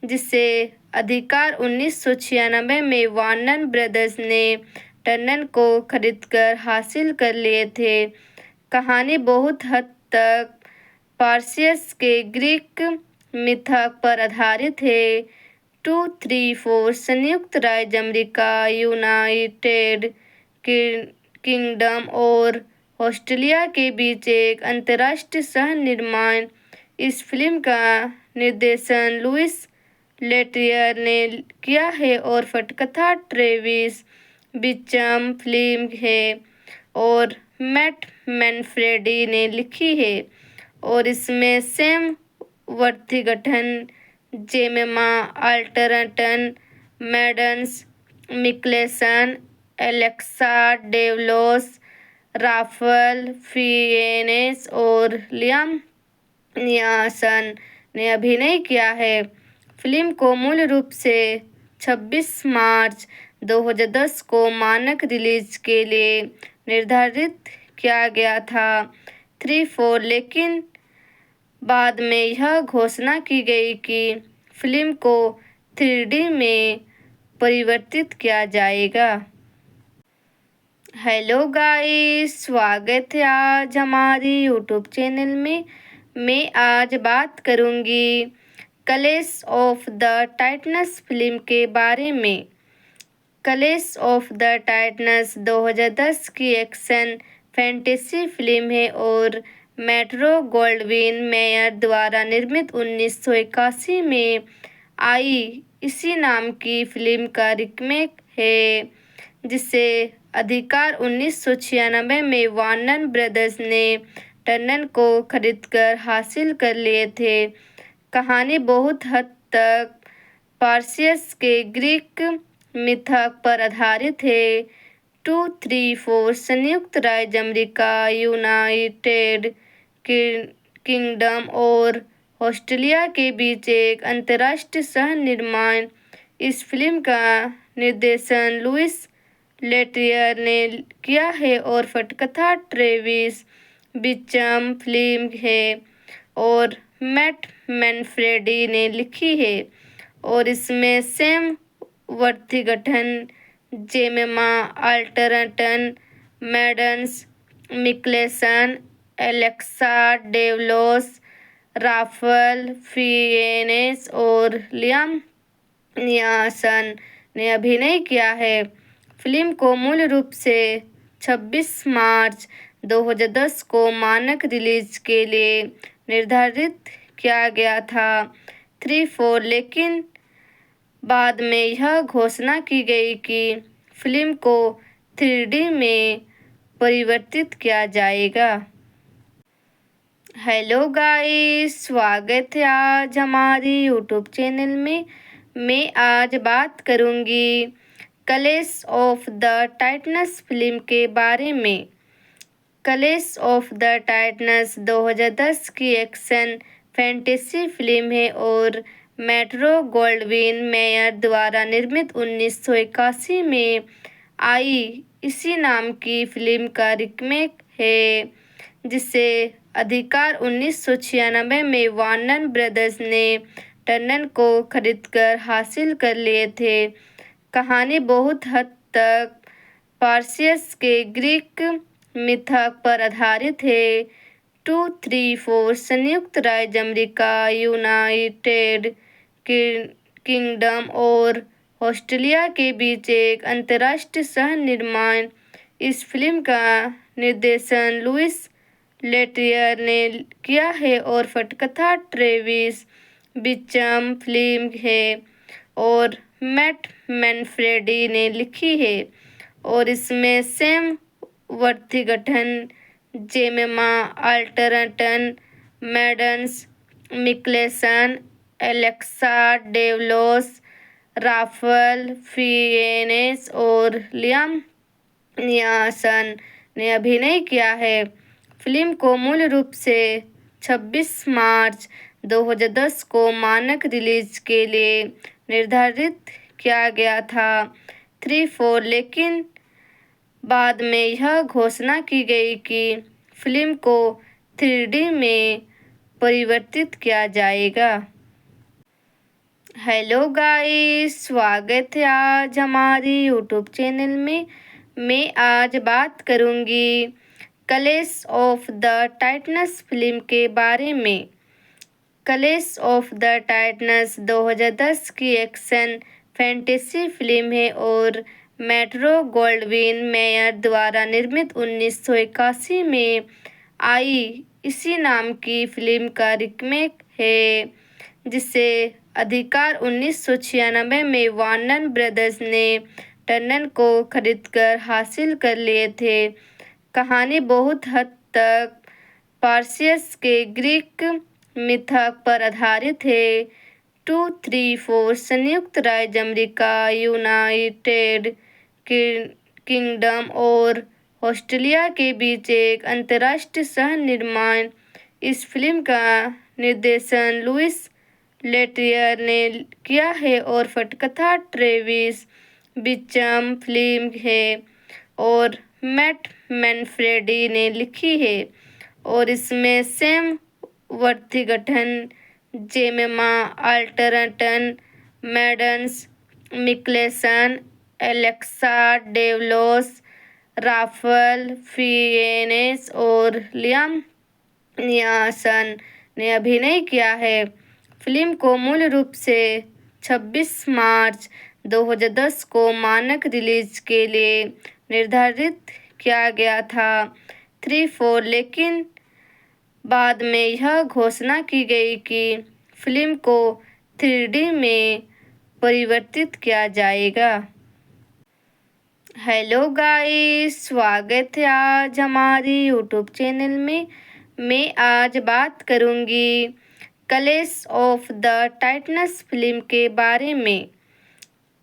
जिसे अधिकार 1996 में वार्नर ब्रदर्स ने टर्नर को खरीदकर हासिल कर लिए थे। कहानी बहुत हद तक पार्सियस के ग्रीक मिथक पर आधारित है। 2-3-4 संयुक्त राज्य अमेरिका, यूनाइटेड किंगडम और ऑस्ट्रेलिया के बीच एक अंतर्राष्ट्रीय सह निर्माण। इस फिल्म का निर्देशन लुइस लेटरियर ने किया है और पटकथा ट्रेविस बिचम फिल्म है और मैट मैनफ्रेडी ने लिखी है। और इसमें Sam Worthington, Jemima Arterton, Mads Mikkelsen, Alexa Davalos, Ralph Fiennes और लियाम नियासन ने अभिनय किया है। फिल्म को मूल रूप से 26 मार्च 2010 को मानक रिलीज के लिए निर्धारित किया गया था 3-4, लेकिन बाद में यह घोषणा की गई कि फिल्म को 3D में परिवर्तित किया जाएगा। हेलो गाइस, स्वागत है आज हमारी यूट्यूब चैनल में। मैं आज बात करूंगी clash of the titans film के बारे में। क्लैश ऑफ द टाइटन्स 2010 की एक्शन फैंटेसी फिल्म है और मेट्रो गोल्डविन मेयर द्वारा निर्मित 1981 में आई इसी नाम की फिल्म का रीमेक है, जिसे अधिकार 1996 में वार्नर ब्रदर्स ने टर्नर को खरीदकर हासिल कर लिए थे। कहानी बहुत हद तक पार्सियस के ग्रीक मिथक पर आधारित है। 2-3-4 संयुक्त राज्य अमेरिका, यूनाइटेड किंगडम और ऑस्ट्रेलिया के बीच एक अंतर्राष्ट्रीय सह निर्माण। इस फिल्म का निर्देशन लुइस लेटरियर ने किया है और पटकथा ट्रेविस बिचम फिल्म है और मैट मैनफ्रेडी ने लिखी है। और इसमें Sam Worthington, Jemima Arterton, Mads Mikkelsen, Alexa Davalos, Ralph Fiennes और लियाम नियासन ने अभिनय किया है। फिल्म को मूल रूप से 26 मार्च 2010 को मानक रिलीज के लिए निर्धारित किया गया था 3-4, लेकिन बाद में यह घोषणा की गई कि फिल्म को 3D में परिवर्तित किया जाएगा। हेलो गाइस, स्वागत है आज हमारी यूट्यूब चैनल में। मैं आज बात करूंगी clash of the titans film के बारे में। क्लैश ऑफ द टाइटन्स 2010 की एक्शन फैंटेसी फिल्म है और मेट्रो गोल्डविन मेयर द्वारा निर्मित 1981 में आई इसी नाम की फिल्म का रीमेक है, जिसे अधिकार 1996 में वार्नर ब्रदर्स ने टर्नर को खरीदकर हासिल कर लिए थे। कहानी बहुत हद तक पार्सियस के ग्रीक मिथक पर आधारित है। 2-3-4 संयुक्त राज्य अमेरिका, यूनाइटेड किंगडम और ऑस्ट्रेलिया के बीच एक अंतर्राष्ट्रीय सह निर्माण। इस फिल्म का निर्देशन लुइस लेटरियर ने किया है और पटकथा ट्रेविस बिचम फिल्म है और मैट मैनफ्रेडी ने लिखी है और इसमें Sam Worthington, Jemima Arterton, Mads Mikkelsen, Alexa Davalos, Ralph Fiennes और लियाम नियासन ने अभिनय किया है। फिल्म को मूल रूप से 26 मार्च 2010 को मानक रिलीज के लिए निर्धारित किया गया था 3-4 लेकिन बाद में यह घोषणा की गई कि फिल्म को 3D में परिवर्तित किया जाएगा। हेलो गाइस, स्वागत है आज हमारी यूट्यूब चैनल में। मैं आज बात करूंगी clash of the titans film के बारे में। क्लैश ऑफ द टाइटन्स 2010 की एक्शन फैंटेसी फिल्म है और मेट्रो गोल्डविन मेयर द्वारा निर्मित 1981 में आई इसी नाम की फिल्म का रीमेक है, जिसे अधिकार 1996 में वार्नर ब्रदर्स ने टर्नर को खरीदकर हासिल कर लिए थे। कहानी बहुत हद तक पार्सियस के ग्रीक मिथक पर आधारित है। 2-3-4 संयुक्त राज्य अमेरिका, यूनाइटेड किंगडम और ऑस्ट्रेलिया के बीच एक अंतर्राष्ट्रीय सह निर्माण। इस फिल्म का निर्देशन लुइस लेटरियर ने किया है और पटकथा ट्रेविस बिचम फिल्म है और मैट मैनफ्रेडी ने लिखी है और इसमें Sam Worthington, Jemima Arterton, Mads Mikkelsen, Alexa Davalos, Ralph Fiennes और लियाम नियासन ने अभिनय किया है। फिल्म को मूल रूप से 26 मार्च 2010 को मानक रिलीज के लिए निर्धारित किया गया था 3-4 लेकिन बाद में यह घोषणा की गई कि फिल्म को 3D में परिवर्तित किया जाएगा। हेलो गाइस, स्वागत है आज हमारी यूट्यूब चैनल में। मैं आज बात करूंगी clash of the titans film के बारे में।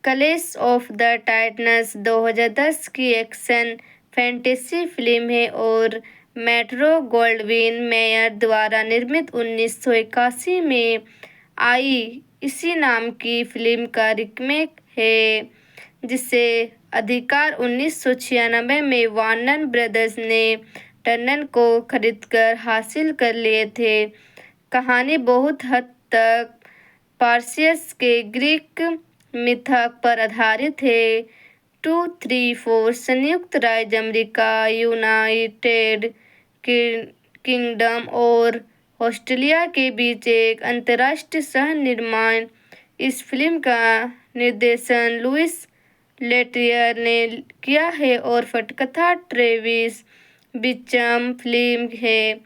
क्लैश ऑफ द टाइटन्स 2010 की एक्शन फैंटेसी फिल्म है और मेट्रो गोल्डविन मेयर द्वारा निर्मित 1981 में आई इसी नाम की फिल्म का रीमेक है, जिसे अधिकार 1996 में वार्नर ब्रदर्स ने टर्नर को खरीदकर हासिल कर लिए थे। कहानी बहुत हद तक पार्सियस के ग्रीक मिथक पर आधारित है। 2-3-4 संयुक्त राज्य अमेरिका, यूनाइटेड किंगडम और ऑस्ट्रेलिया के बीच एक अंतर्राष्ट्रीय सह निर्माण। इस फिल्म का निर्देशन लुइस लेटरियर ने किया है और पटकथा ट्रेविस बिचम फिल्म है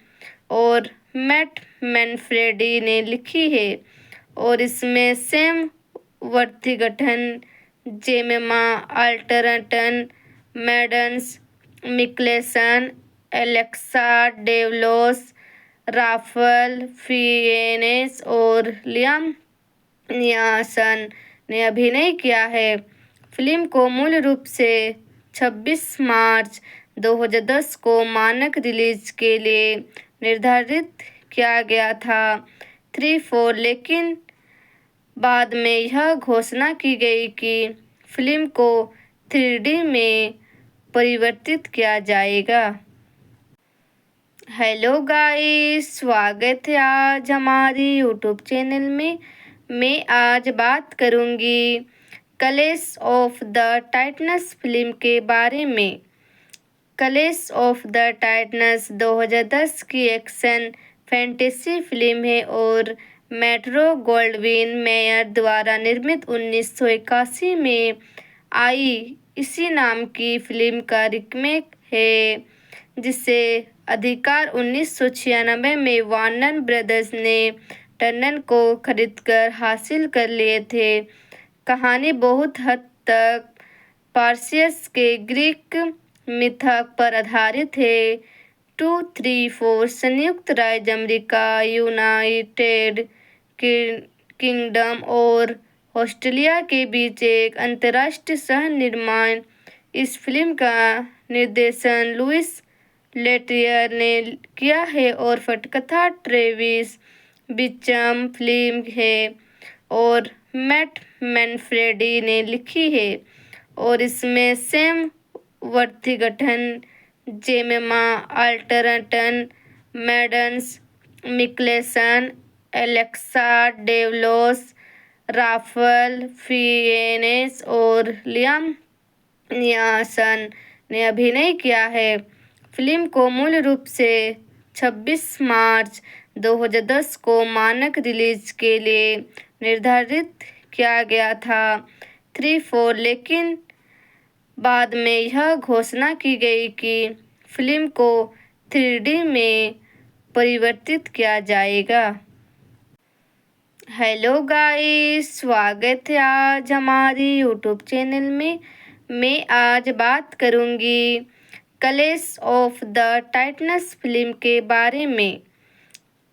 और मैट मैनफ्रेडी ने लिखी है और इसमें Sam Worthington, Jemima Arterton, Mads Mikkelsen, Alexa Davalos, Ralph Fiennes और लियाम नियासन ने अभिनय किया है। फिल्म को मूल रूप से 26 मार्च 2010 को मानक रिलीज के लिए निर्धारित किया गया था 3-4 लेकिन बाद में यह घोषणा की गई कि फिल्म को 3D में परिवर्तित किया जाएगा। हेलो गाइस, स्वागत है आज हमारी यूट्यूब चैनल में। मैं आज बात करूंगी clash of the titans film के बारे में। क्लैश ऑफ द टाइटन्स 2010 की एक्शन फैंटेसी फिल्म है और मेट्रो गोल्डविन मेयर द्वारा निर्मित 1981 में आई इसी नाम की फिल्म का रीमेक है, जिसे अधिकार 1996 में वार्नर ब्रदर्स ने टंडन को खरीदकर हासिल कर लिए थे। कहानी बहुत हद तक पार्सियस के ग्रीक मिथक पर आधारित है। 234 संयुक्त राज्य अमेरिका, यूनाइटेड किंगडम और ऑस्ट्रेलिया के बीच एक अंतर्राष्ट्रीय सह निर्माण। इस फिल्म का निर्देशन लुइस लेटरियर ने किया है और पटकथा ट्रेविस बिचम फिल्म है और मैट मैनफ्रेडी ने लिखी है और इसमें Sam Worthington, Jemima Arterton, Mads Mikkelsen, Alexa Davalos, Ralph Fiennes और लियाम नियासन ने अभिनय किया है। फिल्म को मूल रूप से 26 मार्च 2010 को मानक रिलीज के लिए निर्धारित किया गया था 3-4, लेकिन बाद में यह घोषणा की गई कि फिल्म को 3D में परिवर्तित किया जाएगा। हेलो गाइस, स्वागत है आज हमारी यूट्यूब चैनल में। मैं आज बात करूंगी clash of the titans film के बारे में।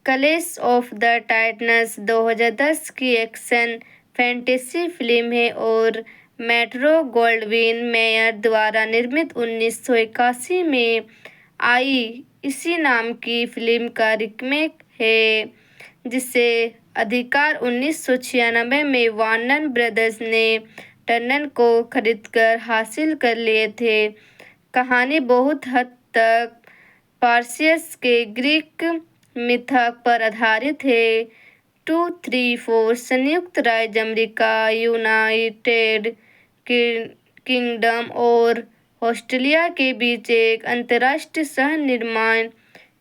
क्लैश ऑफ द टाइटन्स 2010 की एक्शन फैंटेसी फिल्म है और मेट्रो गोल्डविन मेयर द्वारा निर्मित 1981 में आई इसी नाम की फिल्म का रीमेक है, जिसे अधिकार 1996 में वार्नर ब्रदर्स ने टंडन को खरीदकर हासिल कर लिए थे। कहानी बहुत हद तक पार्सियस के ग्रीक मिथक पर आधारित है। 234 संयुक्त राज्य अमेरिका, यूनाइटेड किंगडम और ऑस्ट्रेलिया के बीच एक अंतर्राष्ट्रीय सह निर्माण।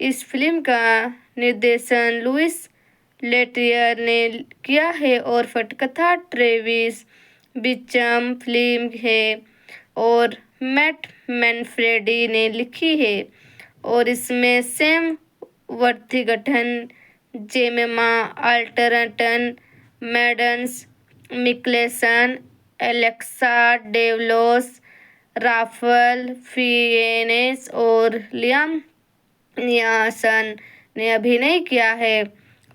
इस फिल्म का निर्देशन लुइस लेटरियर ने किया है और पटकथा ट्रेविस बिचम फिल्म है और मैट मैनफ्रेडी ने लिखी है और इसमें Sam Worthington, Jemima Arterton, Mads Mikkelsen, Alexa Davalos, Ralph Fiennes और लियाम नियासन ने अभिनय किया है।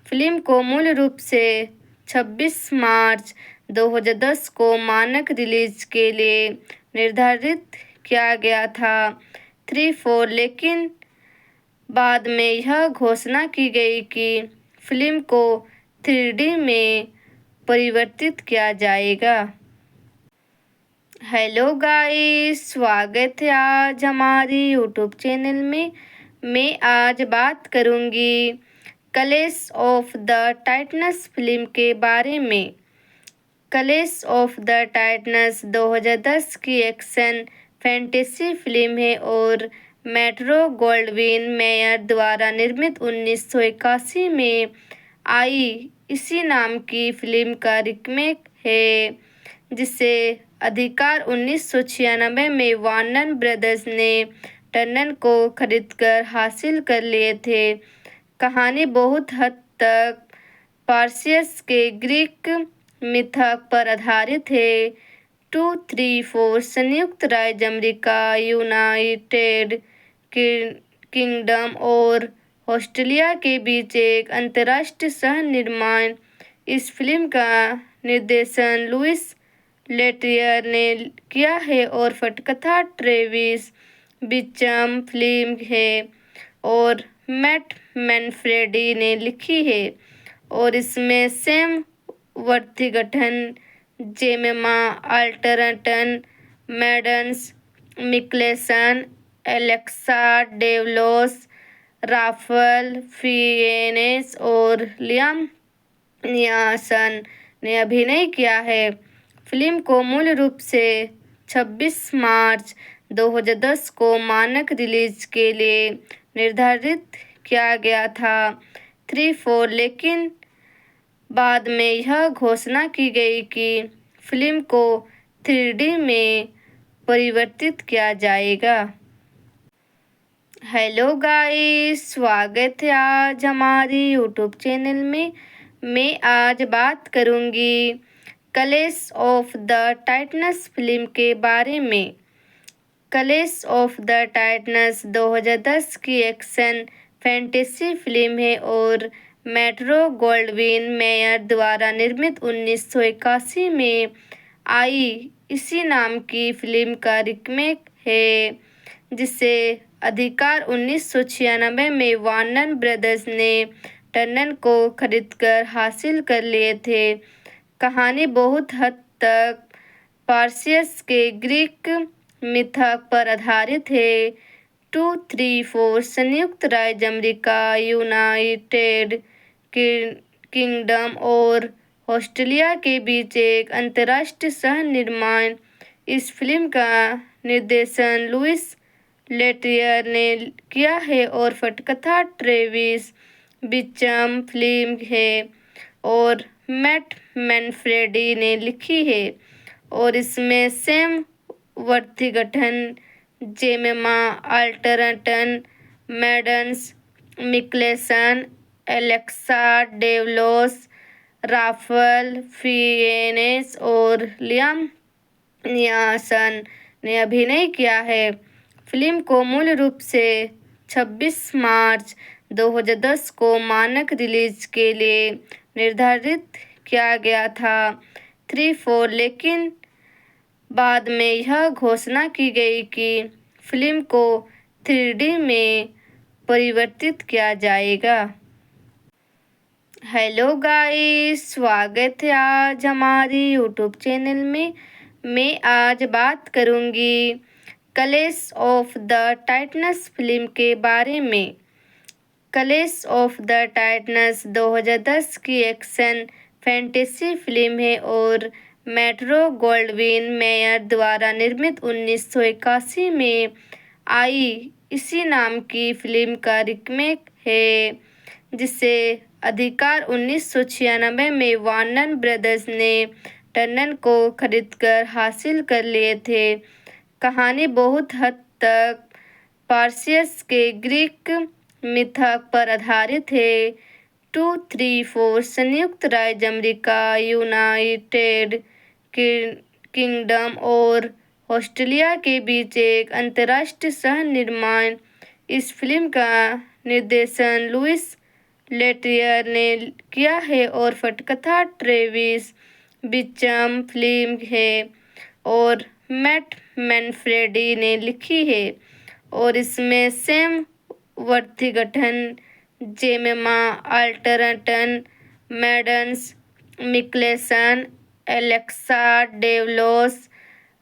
फिल्म को मूल रूप से 26 मार्च 2010 को मानक रिलीज के लिए निर्धारित किया गया था 3-4, लेकिन बाद में यह घोषणा की गई कि फिल्म को 3D में परिवर्तित किया जाएगा। हेलो गाइस, स्वागत है आज हमारी यूट्यूब चैनल में। मैं आज बात करूंगी clash of the titans film के बारे में। क्लैश ऑफ द टाइटन्स 2010 की एक्शन फैंटेसी फिल्म है और मेट्रो गोल्डविन मेयर द्वारा निर्मित 1981 में आई इसी नाम की फिल्म का रीमेक है, जिसे अधिकार 1996 में वार्नर ब्रदर्स ने टंडन को खरीदकर हासिल कर लिए थे। कहानी बहुत हद तक पार्सियस के ग्रीक मिथक पर आधारित है। 234 संयुक्त राज्य अमेरिका, यूनाइटेड किंगडम और ऑस्ट्रेलिया के बीच एक अंतर्राष्ट्रीय सह निर्माण। इस फिल्म का निर्देशन लुइस लेटरियर ने किया है और पटकथा ट्रेविस बिचम फिल्म है और मैट मैनफ्रेडी ने लिखी है और इसमें Sam Worthington, Jemima Arterton, Mads Mikkelsen, Alexa Davalos, Ralph Fiennes और लियाम नियासन ने अभिनय किया है। फिल्म को मूल रूप से 26 मार्च 2010 को मानक रिलीज के लिए निर्धारित किया गया था 3-4, लेकिन बाद में यह घोषणा की गई कि फिल्म को 3D में परिवर्तित किया जाएगा। हेलो गाइस, स्वागत है आज हमारी यूट्यूब चैनल में। मैं आज बात करूंगी clash of the titans film के बारे में। क्लैश ऑफ द टाइटन्स 2010 की एक्शन फैंटेसी फिल्म है और मेट्रो गोल्डविन मेयर द्वारा निर्मित 1981 में आई इसी नाम की फिल्म का रीमेक है, जिसे अधिकार 1996 में वार्नर ब्रदर्स ने टर्नर को खरीदकर हासिल कर लिए थे। कहानी बहुत हद तक पार्सियस के ग्रीक मिथक पर आधारित है। 234 संयुक्त राज्य अमेरिका, यूनाइटेड किंगडम और ऑस्ट्रेलिया के बीच एक अंतर्राष्ट्रीय सह निर्माण। इस फिल्म का निर्देशन लुइस लेटरियर ने किया है और पटकथा ट्रेविस बिचम फिल्म है और मैट मैनफ्रेडी ने लिखी है और इसमें Sam Worthington, Jemima Arterton, Mads Mikkelsen, Alexa Davalos, Ralph Fiennes और लियाम नियासन ने अभिनय किया है। फिल्म को मूल रूप से 26 मार्च 2010 को मानक रिलीज के लिए निर्धारित किया गया था 3-4, लेकिन बाद में यह घोषणा की गई कि फिल्म को 3D में परिवर्तित किया जाएगा। हेलो गाइस, स्वागत है आज हमारी यूट्यूब चैनल में। मैं आज बात करूंगी clash of the titans film के बारे में। क्लैश ऑफ द टाइटन्स 2010 की एक्शन फैंटेसी फिल्म है और मेट्रो गोल्डविन मेयर द्वारा निर्मित 1981 में आई इसी नाम की फिल्म का रीमेक है, जिसे अधिकार 1996 में वार्नर ब्रदर्स ने टर्नर को खरीदकर हासिल कर लिए थे। कहानी बहुत हद तक पार्सियस के ग्रीक मिथक पर आधारित है। 234 संयुक्त राज्य अमेरिका, यूनाइटेड किंगडम और ऑस्ट्रेलिया के बीच एक अंतर्राष्ट्रीय सह निर्माण। इस फिल्म का निर्देशन लुइस लेटरियर ने किया है और पटकथा ट्रेविस बिचम फिल्म है और मैट मैनफ्रेडी ने लिखी है और इसमें Sam Worthington, Jemima Arterton, Mads Mikkelsen, Alexa Davalos,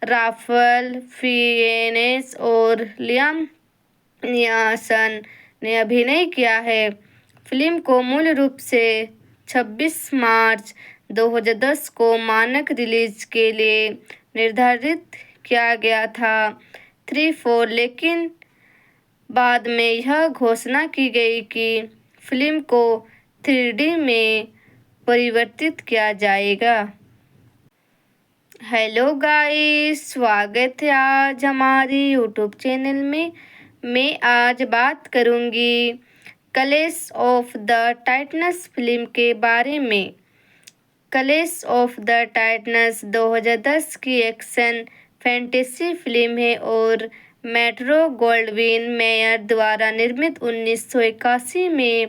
Ralph Fiennes और लियाम नियासन ने अभिनय किया है। फिल्म को मूल रूप से 26 मार्च 2010 को मानक रिलीज के लिए निर्धारित किया गया था 3-4, लेकिन बाद में यह घोषणा की गई कि फिल्म को 3D में परिवर्तित किया जाएगा। हेलो गाइस, स्वागत है आज हमारी यूट्यूब चैनल में। मैं आज बात करूंगी clash of the titans film के बारे में। क्लैश ऑफ द टाइटन्स 2010 की एक्शन फैंटेसी फिल्म है और मेट्रो गोल्डविन मेयर द्वारा निर्मित 1981 में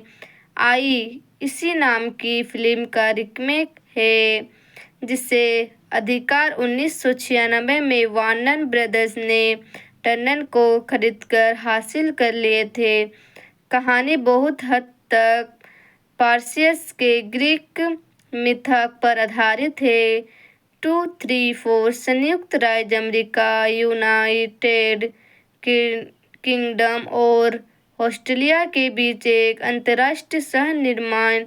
आई इसी नाम की फिल्म का रीमेक है, जिसे अधिकार 1996 में वार्नर ब्रदर्स ने टर्नर को खरीदकर हासिल कर लिए थे। कहानी बहुत हद तक पार्सियस के ग्रीक मिथक पर आधारित है। 234 संयुक्त राज्य अमेरिका, यूनाइटेड किंगडम और ऑस्ट्रेलिया के बीच एक अंतर्राष्ट्रीय सह निर्माण।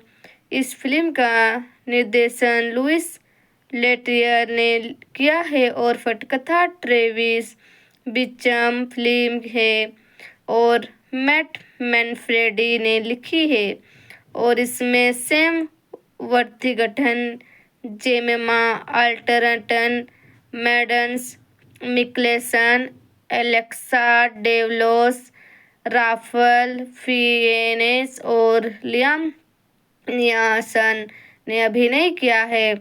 इस फिल्म का निर्देशन लुइस लेटरियर ने किया है और पटकथा ट्रेविस बिचम फिल्म है और मैट मैनफ्रेडी ने लिखी है और इसमें Sam Worthington, Jemima Arterton, Mads Mikkelsen, Alexa Davalos, Ralph Fiennes और लियाम नियासन ने अभिनय किया है।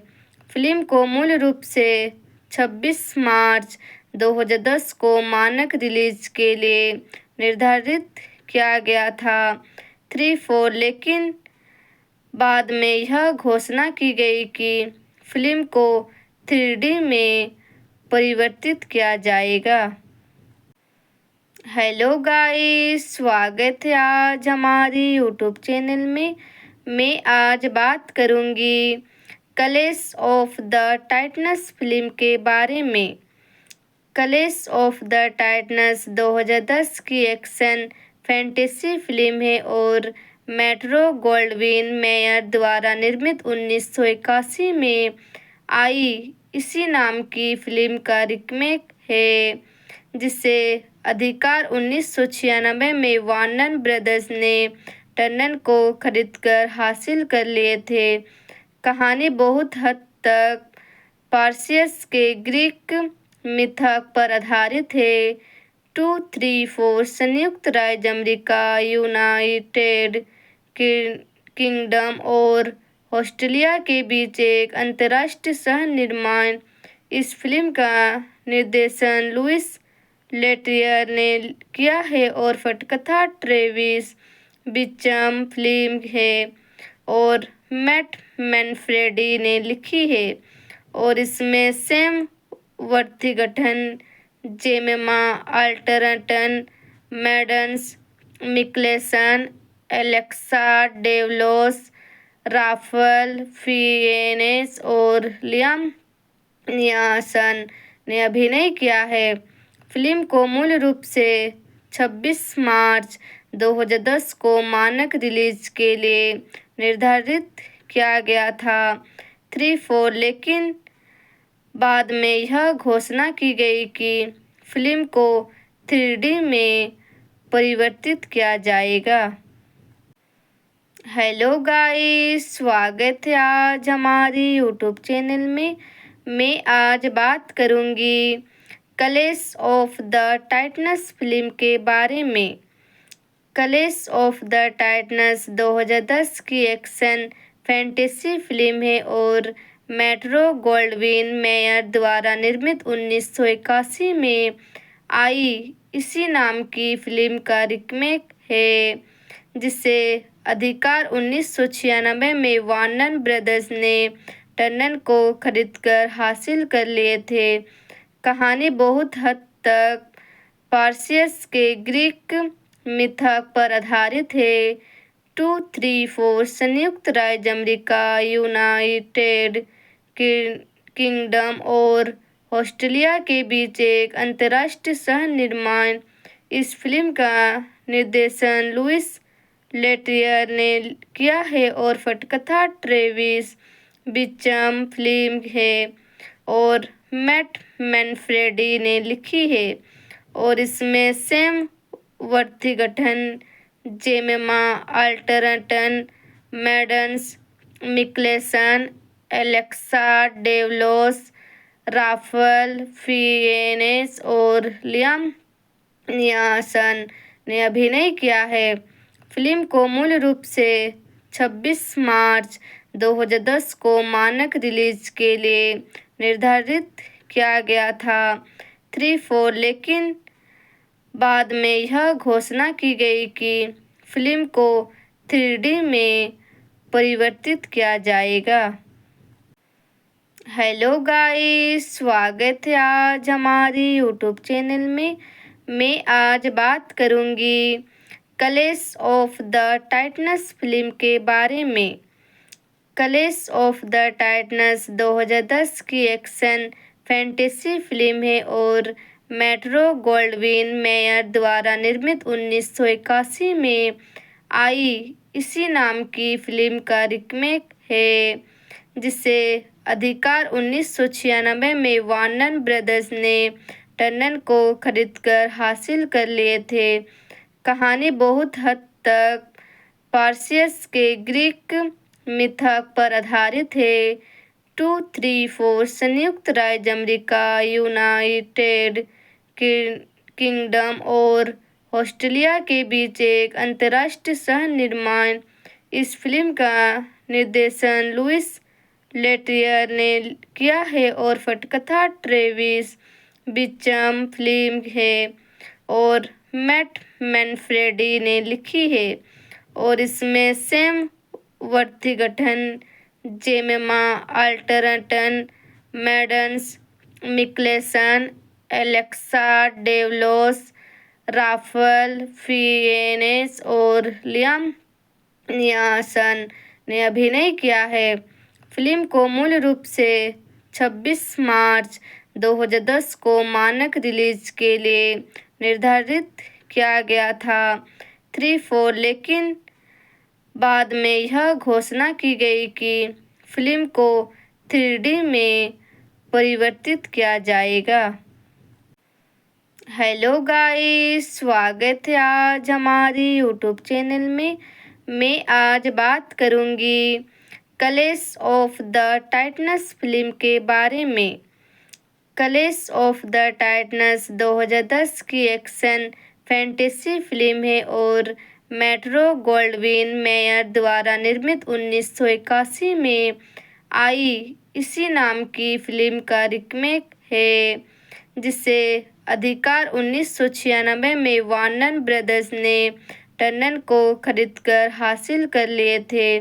फिल्म को मूल रूप से 26 मार्च 2010 को मानक रिलीज के लिए निर्धारित किया गया था 3-4, लेकिन बाद में यह घोषणा की गई कि फिल्म को 3D में परिवर्तित किया जाएगा। हेलो गाइस, स्वागत है आज हमारी यूट्यूब चैनल में। मैं आज बात करूंगी clash of the titans film के बारे में। क्लैश ऑफ द टाइटन्स 2010 की एक्शन फैंटेसी फिल्म है और मेट्रो गोल्डविन मेयर द्वारा निर्मित 1981 में आई इसी नाम की फिल्म का रीमेक है, जिसे अधिकार 1996 में वार्नर ब्रदर्स ने टर्नर को खरीदकर हासिल कर लिए थे। कहानी बहुत हद तक पार्सियस के ग्रीक मिथक पर आधारित है। 2-3-4 संयुक्त राज्य अमेरिका, यूनाइटेड किंगडम और ऑस्ट्रेलिया के बीच एक अंतर्राष्ट्रीय सह निर्माण। इस फिल्म का निर्देशन लुइस लेटरियर ने किया है और पटकथा ट्रेविस बिचम फिल्म है और मैट मैनफ्रेडी ने लिखी है। और इसमें Sam Worthington, Jemima Arterton, Mads Mikkelsen, Alexa Davalos, Ralph Fiennes और लियाम नियासन ने अभिनय किया है। फिल्म को मूल रूप से 26 मार्च 2010 को मानक रिलीज के लिए निर्धारित किया गया था 3-4, लेकिन बाद में यह घोषणा की गई कि फिल्म को 3D में परिवर्तित किया जाएगा। हेलो गाइस, स्वागत है आज हमारी यूट्यूब चैनल में। मैं आज बात करूंगी clash of the titans film के बारे में। क्लैश ऑफ द टाइटन्स 2010 की एक्शन फैंटेसी फिल्म है और मेट्रो गोल्डविन मेयर द्वारा निर्मित 1981 में आई इसी नाम की फिल्म का रीमेक है, जिसे अधिकार 1996 में वार्नर ब्रदर्स ने टर्नर को खरीदकर हासिल कर लिए थे। कहानी बहुत हद तक पार्सियस के ग्रीक मिथक पर आधारित है। 2-3-4 संयुक्त राज्य अमेरिका, यूनाइटेड किंगडम और ऑस्ट्रेलिया के बीच एक अंतर्राष्ट्रीय सह निर्माण। इस फिल्म का निर्देशन लुइस लेटरियर ने किया है और पटकथा ट्रेविस बिचम फिल्म है और मैट मैनफ्रेडी ने लिखी है। और इसमें Sam Worthington, Jemima Arterton, Mads Mikkelsen, Alexa Davalos, Ralph Fiennes और लियाम नियासन ने अभिनय किया है। फिल्म को मूल रूप से 26 मार्च 2010 को मानक रिलीज के लिए निर्धारित किया गया था 3-4, लेकिन बाद में यह घोषणा की गई कि फिल्म को 3D में परिवर्तित किया जाएगा। हेलो गाइस, स्वागत है आज हमारी यूट्यूब चैनल में। मैं आज बात करूंगी clash of the titans film के बारे में। क्लैश ऑफ द टाइटन्स 2010 की एक्शन फैंटेसी फिल्म है और मेट्रो गोल्डविन मेयर द्वारा निर्मित 1981 में आई इसी नाम की फिल्म का रीमेक है, जिसे अधिकार 1996 में वार्नर ब्रदर्स ने टर्नर को खरीदकर हासिल कर लिए थे। कहानी बहुत हद तक पार्सियस के ग्रीक मिथक पर आधारित है। 2-3-4 संयुक्त राज्य अमेरिका, यूनाइटेड किंगडम और ऑस्ट्रेलिया के बीच एक अंतर्राष्ट्रीय सह निर्माण। इस फिल्म का निर्देशन लुइस लेटियर ने किया है और पटकथा ट्रेविस बिचम फिल्म है और मैट मैनफ्रेडी ने लिखी है और इसमें Sam Worthington, Jemima Arterton, Mads Mikkelsen, Alexa Davalos, Ralph Fiennes और लियाम नियासन ने अभिनय किया है। फिल्म को मूल रूप से 26 मार्च 2010 को मानक रिलीज के लिए निर्धारित किया गया था 3-4 लेकिन बाद में यह घोषणा की गई कि फिल्म को 3D में परिवर्तित किया जाएगा। हेलो गाइस, स्वागत है आज हमारी यूट्यूब चैनल में। मैं आज बात करूंगी clash of the titans film के बारे में। क्लैश ऑफ द टाइटन्स 2010 की एक्शन फैंटेसी फिल्म है और मेट्रो गोल्डविन मेयर द्वारा निर्मित 1981 में आई इसी नाम की फिल्म का रीमेक है, जिसे अधिकार 1996 में वार्नर ब्रदर्स ने टर्नर को खरीदकर हासिल कर लिए थे।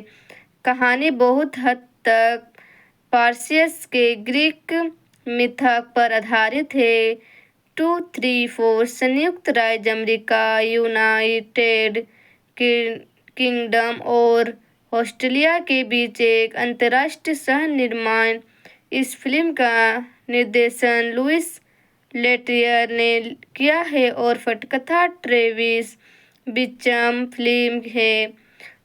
कहानी बहुत हद तक पार्सियस के ग्रीक मिथक पर आधारित है। 2-3-4 संयुक्त राज्य अमेरिका, यूनाइटेड किंगडम और ऑस्ट्रेलिया के बीच एक अंतर्राष्ट्रीय सह निर्माण। इस फिल्म का निर्देशन लुइस लेटियर ने किया है और पटकथा ट्रेविस बिचम फिल्म है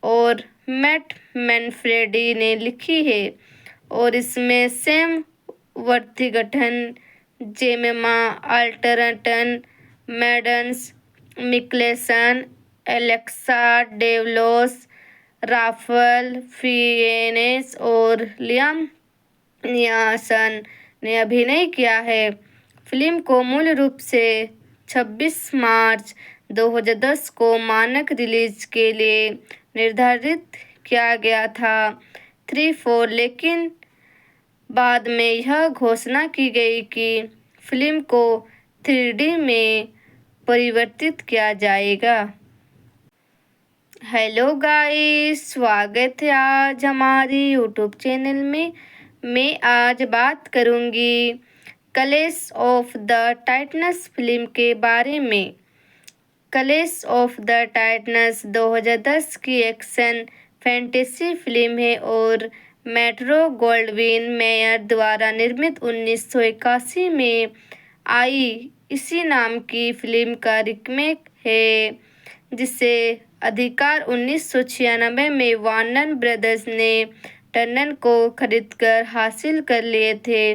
और मैट मैनफ्रेडी ने लिखी है और इसमें Sam Worthington, Jemima Arterton, Mads Mikkelsen, Alexa Davalos, Ralph Fiennes और लियाम नियासन ने अभिनय किया है। फिल्म को मूल रूप से 26 मार्च 2010 को मानक रिलीज के लिए निर्धारित किया गया था 3-4 लेकिन बाद में यह घोषणा की गई कि फिल्म को 3D में परिवर्तित किया जाएगा। हेलो गाइस, स्वागत है आज हमारी यूट्यूब चैनल में। मैं आज बात करूंगी clash of the titans film के बारे में। क्लैश ऑफ द टाइटन्स 2010 की एक्शन फैंटेसी फिल्म है और मेट्रो गोल्डविन मेयर द्वारा निर्मित 1981 में आई इसी नाम की फिल्म का रीमेक है, जिसे अधिकार 1996 में वार्नर ब्रदर्स ने टर्नर को खरीदकर हासिल कर लिए थे।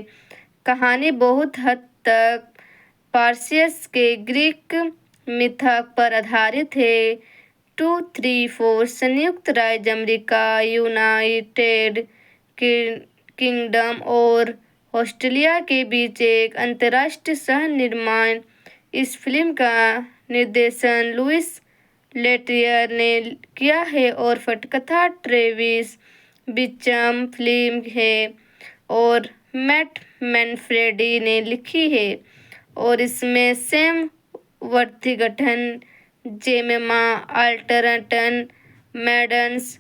कहानी बहुत हद तक पार्सियस के ग्रीक मिथक पर आधारित है। 2-3-4 संयुक्त राज्य अमेरिका, यूनाइटेड किंगडम और ऑस्ट्रेलिया के बीच एक अंतर्राष्ट्रीय सह निर्माण। इस फिल्म का निर्देशन लुइस लेटियर ने किया है और पटकथा ट्रेविस बिचम फिल्म है और मैट मैनफ्रेडी ने लिखी है और इसमें Sam Worthington, Jemima Arterton, Mads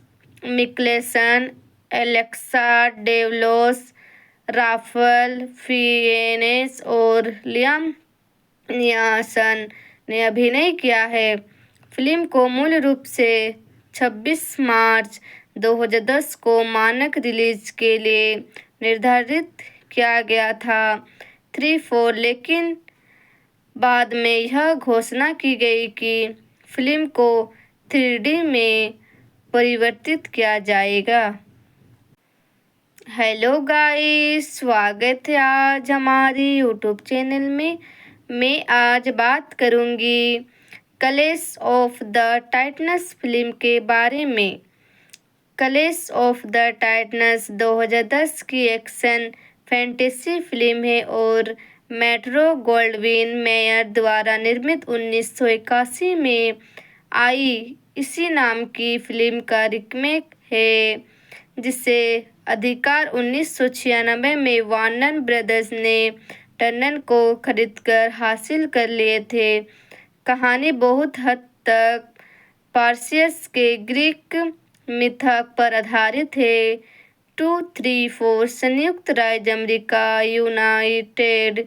Mikkelsen, Alexa Davalos, Ralph Fiennes और लियाम नियासन ने अभिनय किया है। फिल्म को मूल रूप से 26 मार्च 2010 को मानक रिलीज के लिए निर्धारित किया गया था 3-4 लेकिन बाद में यह घोषणा की गई कि फिल्म को 3D में परिवर्तित किया जाएगा। हेलो गाइस, स्वागत है आज हमारी यूट्यूब चैनल में। मैं आज बात करूंगी clash of the titans film के बारे में। क्लैश ऑफ द टाइटन्स 2010 की एक्शन फैंटेसी फिल्म है और मेट्रो गोल्डविन मेयर द्वारा निर्मित 1981 में आई इसी नाम की फिल्म का रीमेक है, जिसे अधिकार 1996 में वार्नर ब्रदर्स ने टर्नर को खरीदकर हासिल कर लिए थे। कहानी बहुत हद तक पार्सियस के ग्रीक मिथक पर आधारित है। 234 संयुक्त राज्य अमेरिका, यूनाइटेड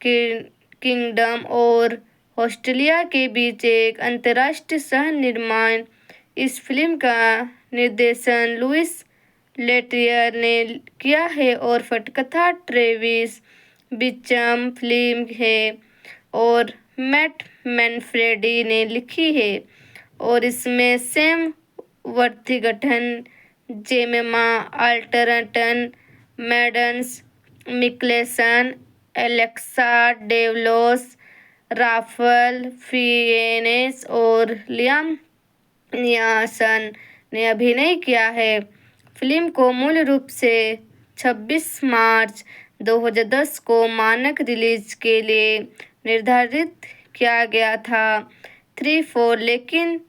किंगडम और ऑस्ट्रेलिया के बीच एक अंतर्राष्ट्रीय सह निर्माण। इस फिल्म का निर्देशन लुइस लेटरियर ने किया है और पटकथा ट्रेविस बिचम फिल्म है और मैट मैनफ्रेडी ने लिखी है और इसमें Sam Worthington, Jemima Arterton, Mads Mikkelsen, Alexa Davalos, Ralph Fiennes और लियाम नियासन ने अभिनय किया है। फिल्म को मूल रूप से 26 मार्च 2010 को मानक रिलीज के लिए निर्धारित किया गया था 3-4, लेकिन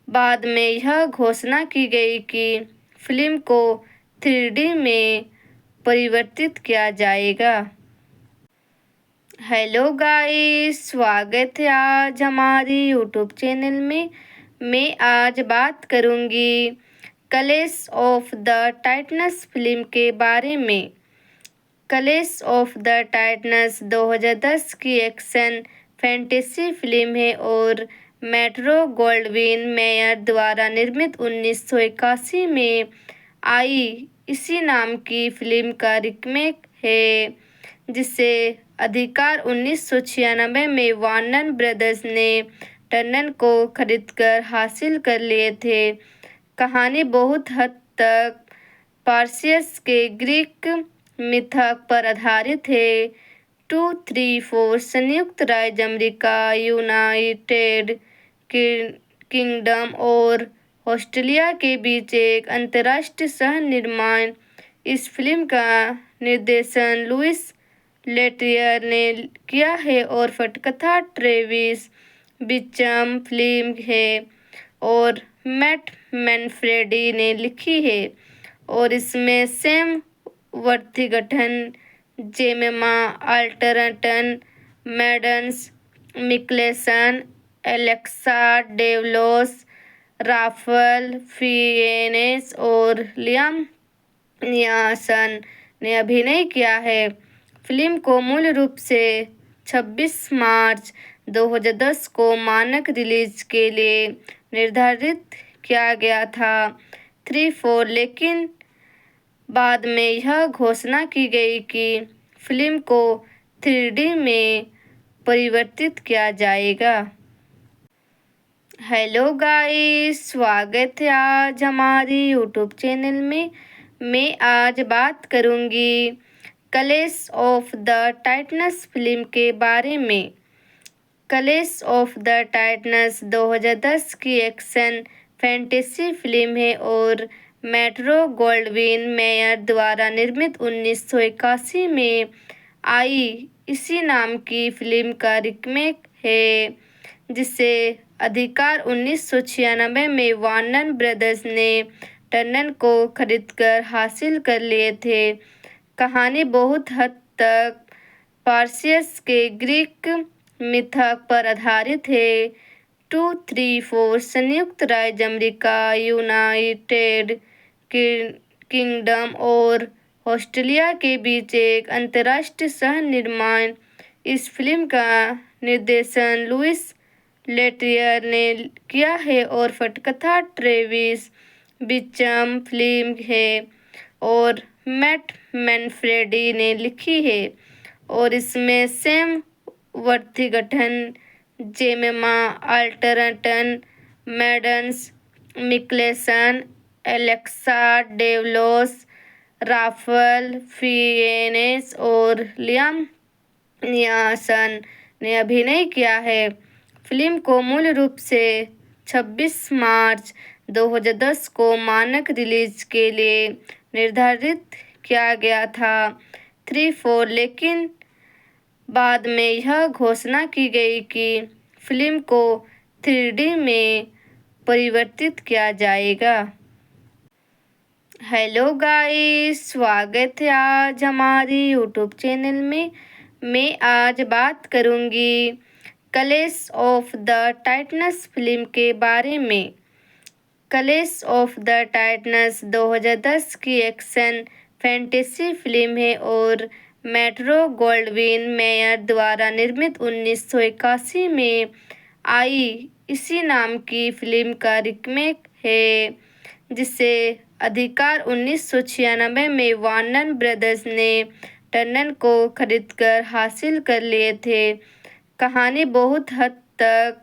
बाद में यह घोषणा की गई कि फिल्म को 3D में परिवर्तित किया जाएगा। हेलो गाइस, स्वागत है आज हमारी यूट्यूब चैनल में। मैं आज बात करूंगी clash of the titans film के बारे में। क्लैश ऑफ द टाइटन्स 2010 की एक्शन फैंटेसी फिल्म है और मेट्रो गोल्डविन मेयर द्वारा निर्मित 1981 में आई इसी नाम की फिल्म का रीमेक है, जिसे अधिकार 1996 में वार्नर ब्रदर्स ने टर्नर को खरीदकर हासिल कर लिए थे। कहानी बहुत हद तक पार्सियस के ग्रीक मिथक पर आधारित है। 234 संयुक्त राज्य अमेरिका, यूनाइटेड किंगडम और ऑस्ट्रेलिया के बीच एक अंतर्राष्ट्रीय सह निर्माण। इस फिल्म का निर्देशन लुइस लेटरियर ने किया है और पटकथा ट्रेविस बिचम फिल्म है और मैट मैनफ्रेडी ने लिखी है और इसमें Sam Worthington, Jemima Arterton, Mads Mikkelsen, Alexa Davalos, Ralph Fiennes और लियाम नियासन ने अभिनय किया है। फिल्म को मूल रूप से 26 मार्च 2010 को मानक रिलीज के लिए निर्धारित किया गया था 3-4, लेकिन बाद में यह घोषणा की गई कि फिल्म को 3D में परिवर्तित किया जाएगा। हेलो गाइस, स्वागत है आज हमारी यूट्यूब चैनल में। मैं आज बात करूंगी clash of the titans film के बारे में। क्लैश ऑफ द टाइटन्स 2010 की एक्शन फैंटेसी फिल्म है और मेट्रो गोल्डविन मेयर द्वारा निर्मित 1981 में आई इसी नाम की फिल्म का रीमेक है, जिसे अधिकार 1996 में वार्नर ब्रदर्स ने टर्नर को खरीदकर हासिल कर लिए थे। कहानी बहुत हद तक पार्सियस के ग्रीक मिथक पर आधारित है। 234 संयुक्त राज्य अमेरिका, यूनाइटेड किंगडम और ऑस्ट्रेलिया के बीच एक अंतर्राष्ट्रीय सह निर्माण। इस फिल्म का निर्देशन लुइस लेटरियर ने किया है और पटकथा ट्रेविस बिचम फिल्म है और मैट मैनफ्रेडी ने लिखी है और इसमें Sam Worthington, Jemima Arterton, Mads Mikkelsen, Alexa Davalos, Ralph Fiennes और लियाम नियासन ने अभिनय किया है। फिल्म को मूल रूप से 26 मार्च 2010 को मानक रिलीज के लिए निर्धारित किया गया था 3-4, लेकिन बाद में यह घोषणा की गई कि फिल्म को 3D में परिवर्तित किया जाएगा। हेलो गाइस, स्वागत है आज हमारी यूट्यूब चैनल में। मैं आज बात करूंगी clash of the titans film के बारे में। क्लैश ऑफ द टाइटन्स 2010 की एक्शन फैंटेसी फिल्म है और मेट्रो गोल्डविन मेयर द्वारा निर्मित 1981 में आई इसी नाम की फिल्म का रीमेक है, जिसे अधिकार 1996 में वार्नर ब्रदर्स ने टर्नर को खरीदकर हासिल कर लिए थे। कहानी बहुत हद तक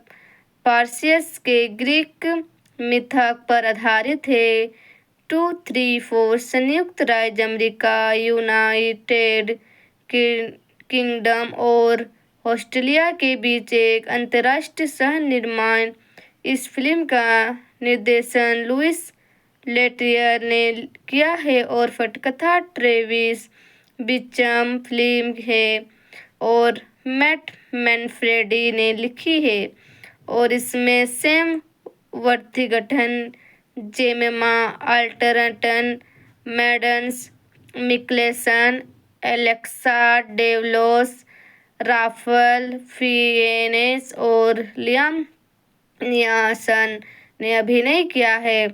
पार्सियस के ग्रीक मिथक पर आधारित है। 234 संयुक्त राज्य अमेरिका, यूनाइटेड किंगडम और ऑस्ट्रेलिया के बीच एक अंतर्राष्ट्रीय सह निर्माण। इस फिल्म का निर्देशन लुइस लेट्रियर ने किया है और पटकथा ट्रेविस बिचम फिल्म है और मैट मैनफ्रेडी ने लिखी है। और इसमें Sam Worthington, Jemima Arterton, Mads Mikkelsen, Alexa Davalos, Ralph Fiennes और लियाम नियासन ने अभिनय किया है।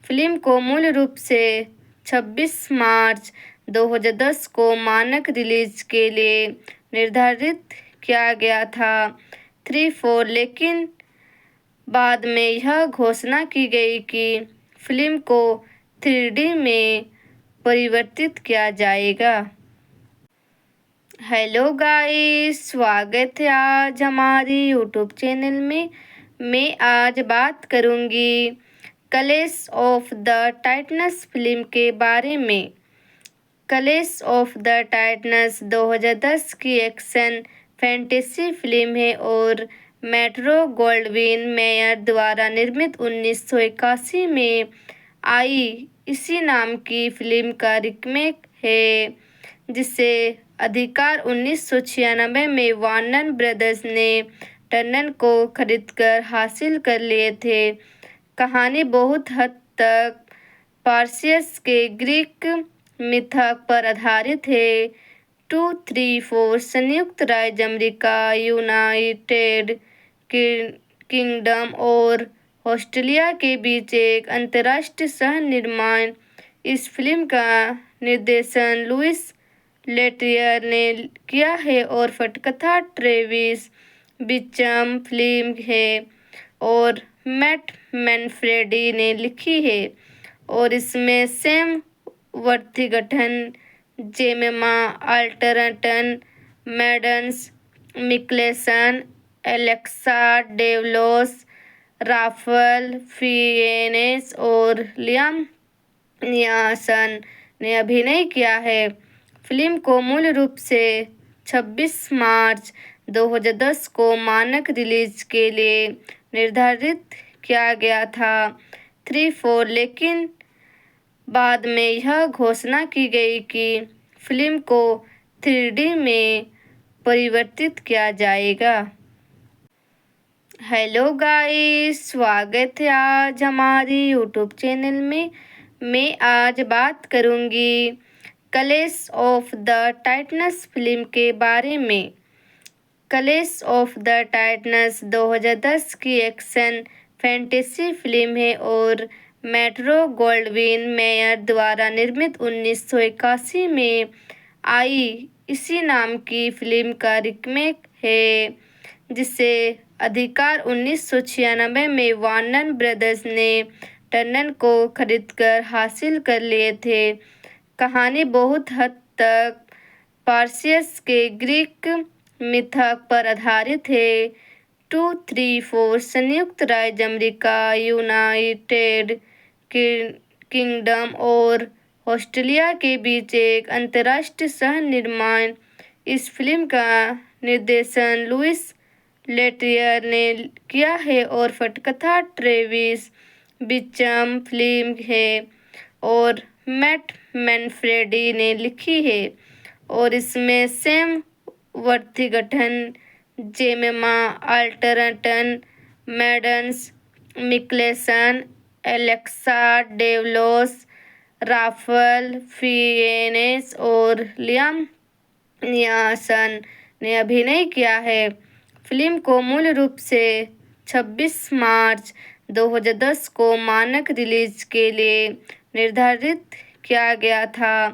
फिल्म को मूल रूप से 26 मार्च 2010 को मानक रिलीज के लिए निर्धारित किया गया था 3-4, लेकिन बाद में यह घोषणा की गई कि फिल्म को 3D में परिवर्तित किया जाएगा। हेलो गाइस, स्वागत है आज हमारी यूट्यूब चैनल में। मैं आज बात करूंगी clash of the titans film के बारे में। क्लैश ऑफ द टाइटन्स 2010 की एक्शन फैंटेसी फिल्म है और मेट्रो गोल्डविन मेयर द्वारा निर्मित 1981 में आई इसी नाम की फिल्म का रीमेक है, जिसे अधिकार 1996 में वार्नर ब्रदर्स ने टर्नर को खरीदकर हासिल कर लिए थे। कहानी बहुत हद तक पार्सियस के ग्रीक मिथक पर आधारित है। 234 संयुक्त राज्य अमेरिका, यूनाइटेड किंगडम और ऑस्ट्रेलिया के बीच एक अंतर्राष्ट्रीय सह निर्माण। इस फिल्म का निर्देशन लुइस लेट्रियर ने किया है और पटकथा ट्रेविस बिचम फिल्म है और मैट मैनफ्रेडी ने लिखी है। और इसमें Sam Worthington, Jemima Arterton, Mads Mikkelsen, Alexa Davalos, Ralph Fiennes और लियाम नियासन ने अभिनय किया है। फिल्म को मूल रूप से 26 मार्च 2010 को मानक रिलीज के लिए निर्धारित किया गया था 3-4, लेकिन बाद में यह घोषणा की गई कि फिल्म को 3D में परिवर्तित किया जाएगा। हेलो गाइस, स्वागत है आज हमारी यूट्यूब चैनल में। मैं आज बात करूंगी clash of the titans film के बारे में। क्लैश ऑफ द टाइटन्स 2010 की एक्शन फैंटेसी फिल्म है और मेट्रो गोल्डविन मेयर द्वारा निर्मित 1981 में आई इसी नाम की फिल्म का रीमेक है, जिसे अधिकार 1996 में वार्नर ब्रदर्स ने टर्नर को खरीदकर हासिल कर लिए थे। कहानी बहुत हद तक पार्सियस के ग्रीक मिथक पर आधारित है। 234 संयुक्त राज्य अमेरिका, यूनाइटेड किंगडम और ऑस्ट्रेलिया के बीच एक अंतर्राष्ट्रीय सह निर्माण। इस फिल्म का निर्देशन लुइस लेट्रियर ने किया है और पटकथा ट्रेविस बिचम फिल्म है और मैट मैनफ्रेडी ने लिखी है। और इसमें Sam Worthington, Jemima Arterton, Mads Mikkelsen, Alexa Davalos, Ralph Fiennes और लियाम नियासन ने अभिनय किया है। फिल्म को मूल रूप से 26 मार्च 2010 को मानक रिलीज के लिए निर्धारित किया गया था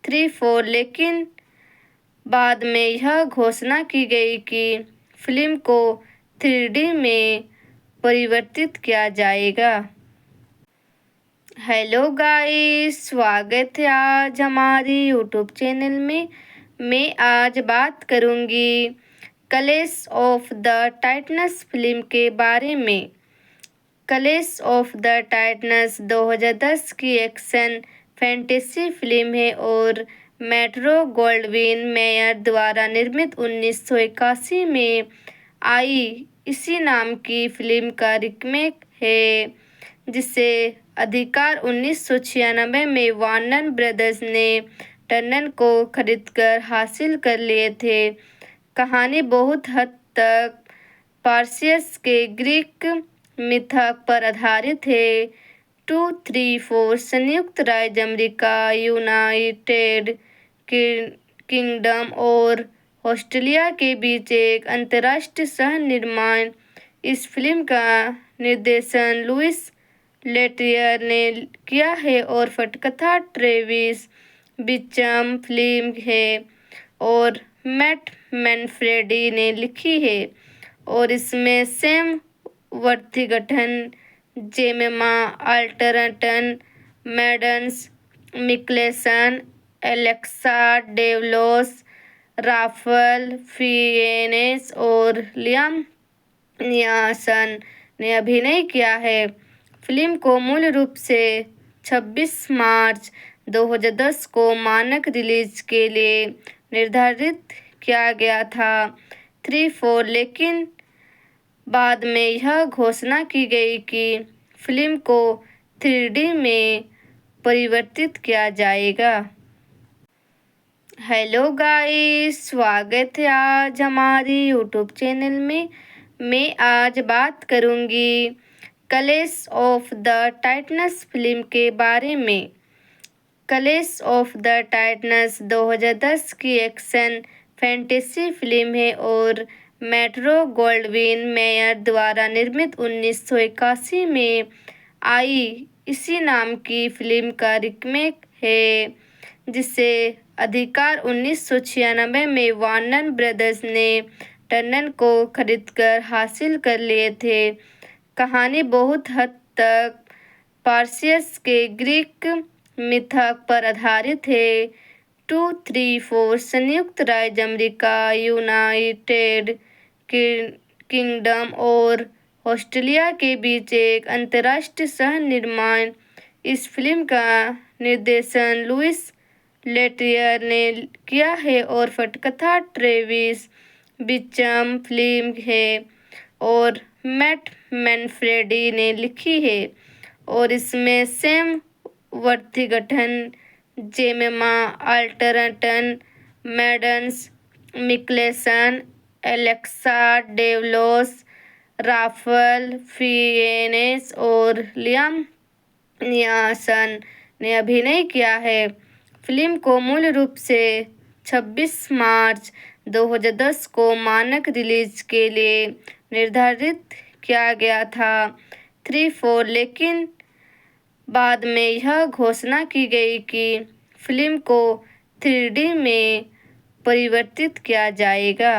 3-4 लेकिन बाद में यह घोषणा की गई कि फिल्म को 3D में परिवर्तित किया जाएगा। हेलो गाइस, स्वागत है आज हमारी यूट्यूब चैनल में। मैं आज बात करूंगी clash of the titans film के बारे में। क्लैश ऑफ द टाइटन्स 2010 की एक्शन फैंटेसी फिल्म है और मेट्रो गोल्डविन मेयर द्वारा निर्मित 1981 में आई इसी नाम की फिल्म का रीमेक है, जिसे अधिकार 1996 में वार्नर ब्रदर्स ने टर्नर को खरीदकर हासिल कर लिए थे। कहानी बहुत हद तक पार्सियस के ग्रीक मिथक पर आधारित है। 2-3-4 संयुक्त राज्य अमेरिका, यूनाइटेड किंगडम और ऑस्ट्रेलिया के बीच एक अंतर्राष्ट्रीय सह निर्माण। इस फिल्म का निर्देशन लुइस लेटरियर ने किया है और पटकथा ट्रेविस बिचम फिल्म है और मैट मैनफ्रेडी ने लिखी है और इसमें Sam Worthington, Jemima Arterton, Mads Mikkelsen, Alexa Davalos, Ralph Fiennes और लियाम नियासन ने अभिनय किया है। फिल्म को मूल रूप से 26 मार्च 2010 को मानक रिलीज के लिए निर्धारित किया गया था 3-4 लेकिन बाद में यह घोषणा की गई कि फिल्म को 3D में परिवर्तित किया जाएगा। हेलो गाइस, स्वागत है आज हमारी यूट्यूब चैनल में। मैं आज बात करूंगी clash of the titans film के बारे में। क्लैश ऑफ द टाइटन्स 2010 की एक्शन फैंटेसी फिल्म है और मेट्रो गोल्डविन मेयर द्वारा निर्मित 1981 में आई इसी नाम की फिल्म का रीमेक है, जिसे अधिकार 1996 में वार्नर ब्रदर्स ने टर्नर को खरीदकर हासिल कर लिए थे। कहानी बहुत हद तक पार्सियस के ग्रीक मिथक पर आधारित है। 2-3-4 संयुक्त राज्य अमेरिका, यूनाइटेड किंगडम और ऑस्ट्रेलिया के बीच एक अंतर्राष्ट्रीय सह निर्माण। इस फिल्म का निर्देशन लुइस लेटरियर ने किया है और पटकथा ट्रेविस बिचम फिल्म है और मैट मैनफ्रेडी ने लिखी है और इसमें Sam Worthington, Jemima Arterton, Mads Mikkelsen, Alexa Davalos, Ralph Fiennes और लियाम नियासन ने अभिनय किया है। फिल्म को मूल रूप से 26 मार्च 2010 को मानक रिलीज के लिए निर्धारित किया गया था 3-4 लेकिन बाद में यह घोषणा की गई कि फिल्म को 3D में परिवर्तित किया जाएगा।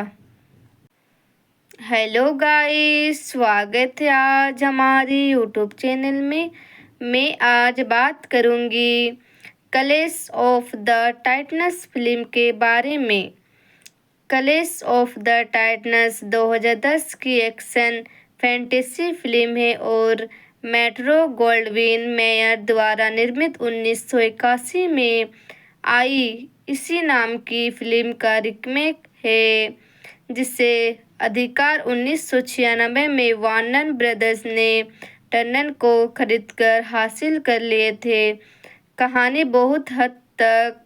हेलो गाइस, स्वागत है आज हमारी यूट्यूब चैनल में। मैं आज बात करूंगी clash of the titans film के बारे में। क्लैश ऑफ द टाइटन्स 2010 की एक्शन फैंटेसी फिल्म है और मेट्रो गोल्डविन मेयर द्वारा निर्मित 1981 में आई इसी नाम की फिल्म का रीमेक है, जिसे अधिकार 1996 में वार्नर ब्रदर्स ने टर्नर को खरीदकर हासिल कर लिए थे। कहानी बहुत हद तक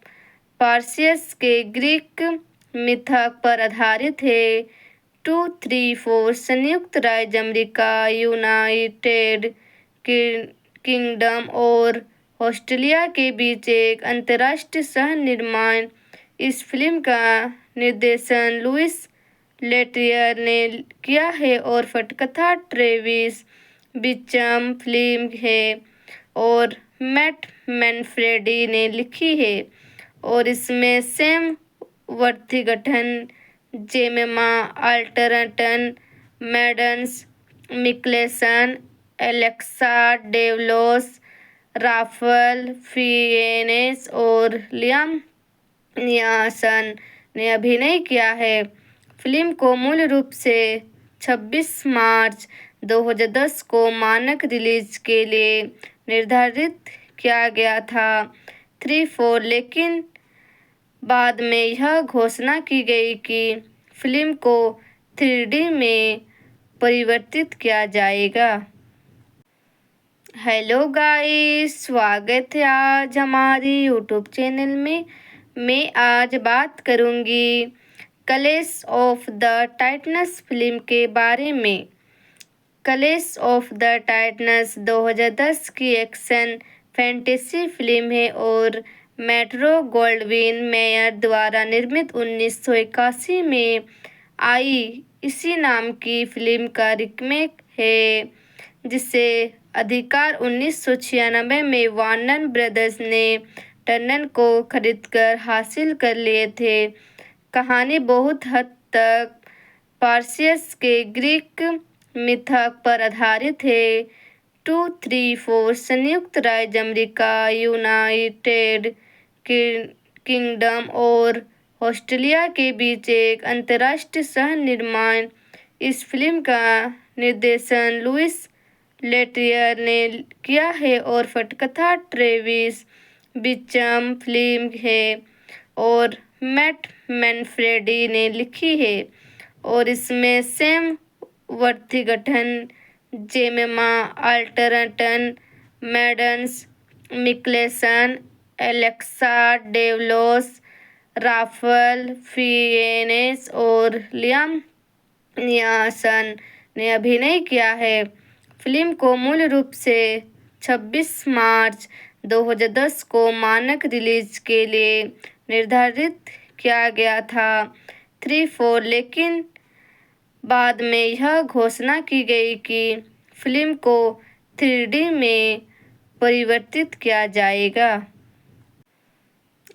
पार्सियस के ग्रीक मिथक पर आधारित है। 2-3-4 संयुक्त राज्य अमेरिका, यूनाइटेड किंगडम और ऑस्ट्रेलिया के बीच एक अंतर्राष्ट्रीय सह निर्माण। इस फिल्म का निर्देशन लुइस लेटरियर ने किया है और पटकथा ट्रेविस बिचम फिल्म है और मैट मैनफ्रेडी ने लिखी है और इसमें Sam Worthington, Jemima Arterton, Mads Mikkelsen, Alexa Davalos, Ralph Fiennes और लियाम नियासन ने अभिनय किया है। फिल्म को मूल रूप से 26 मार्च 2010 को मानक रिलीज के लिए निर्धारित किया गया था 3-4, लेकिन बाद में यह घोषणा की गई कि फिल्म को 3D में परिवर्तित किया जाएगा। हेलो गाइस, स्वागत है आज हमारी यूट्यूब चैनल में। मैं आज बात करूंगी clash of the titans film के बारे में। क्लैश ऑफ द टाइटन्स 2010 की एक्शन फैंटेसी फिल्म है और मेट्रो गोल्डविन मेयर द्वारा निर्मित 1981 में आई इसी नाम की फिल्म का रीमेक है, जिसे अधिकार 1996 में वार्नर ब्रदर्स ने टर्नर को खरीदकर हासिल कर लिए थे। कहानी बहुत हद तक पार्सियस के ग्रीक मिथक पर आधारित है। 2, 3, 4 संयुक्त राज्य अमेरिका, यूनाइटेड किंगडम और ऑस्ट्रेलिया के बीच एक अंतर्राष्ट्रीय सह निर्माण। इस फिल्म का निर्देशन लुइस लेटरियर ने किया है और पटकथा ट्रेविस बिचम फिल्म है और मैट मैनफ्रेडी ने लिखी है और इसमें Sam Worthington, Jemima Arterton, Mads Mikkelsen, Alexa Davalos, Ralph Fiennes और लियाम नियासन ने अभिनय किया है। फिल्म को मूल रूप से 26 मार्च 2010 को मानक रिलीज के लिए निर्धारित किया गया था 3-4, लेकिन बाद में यह घोषणा की गई कि फिल्म को 3D में परिवर्तित किया जाएगा।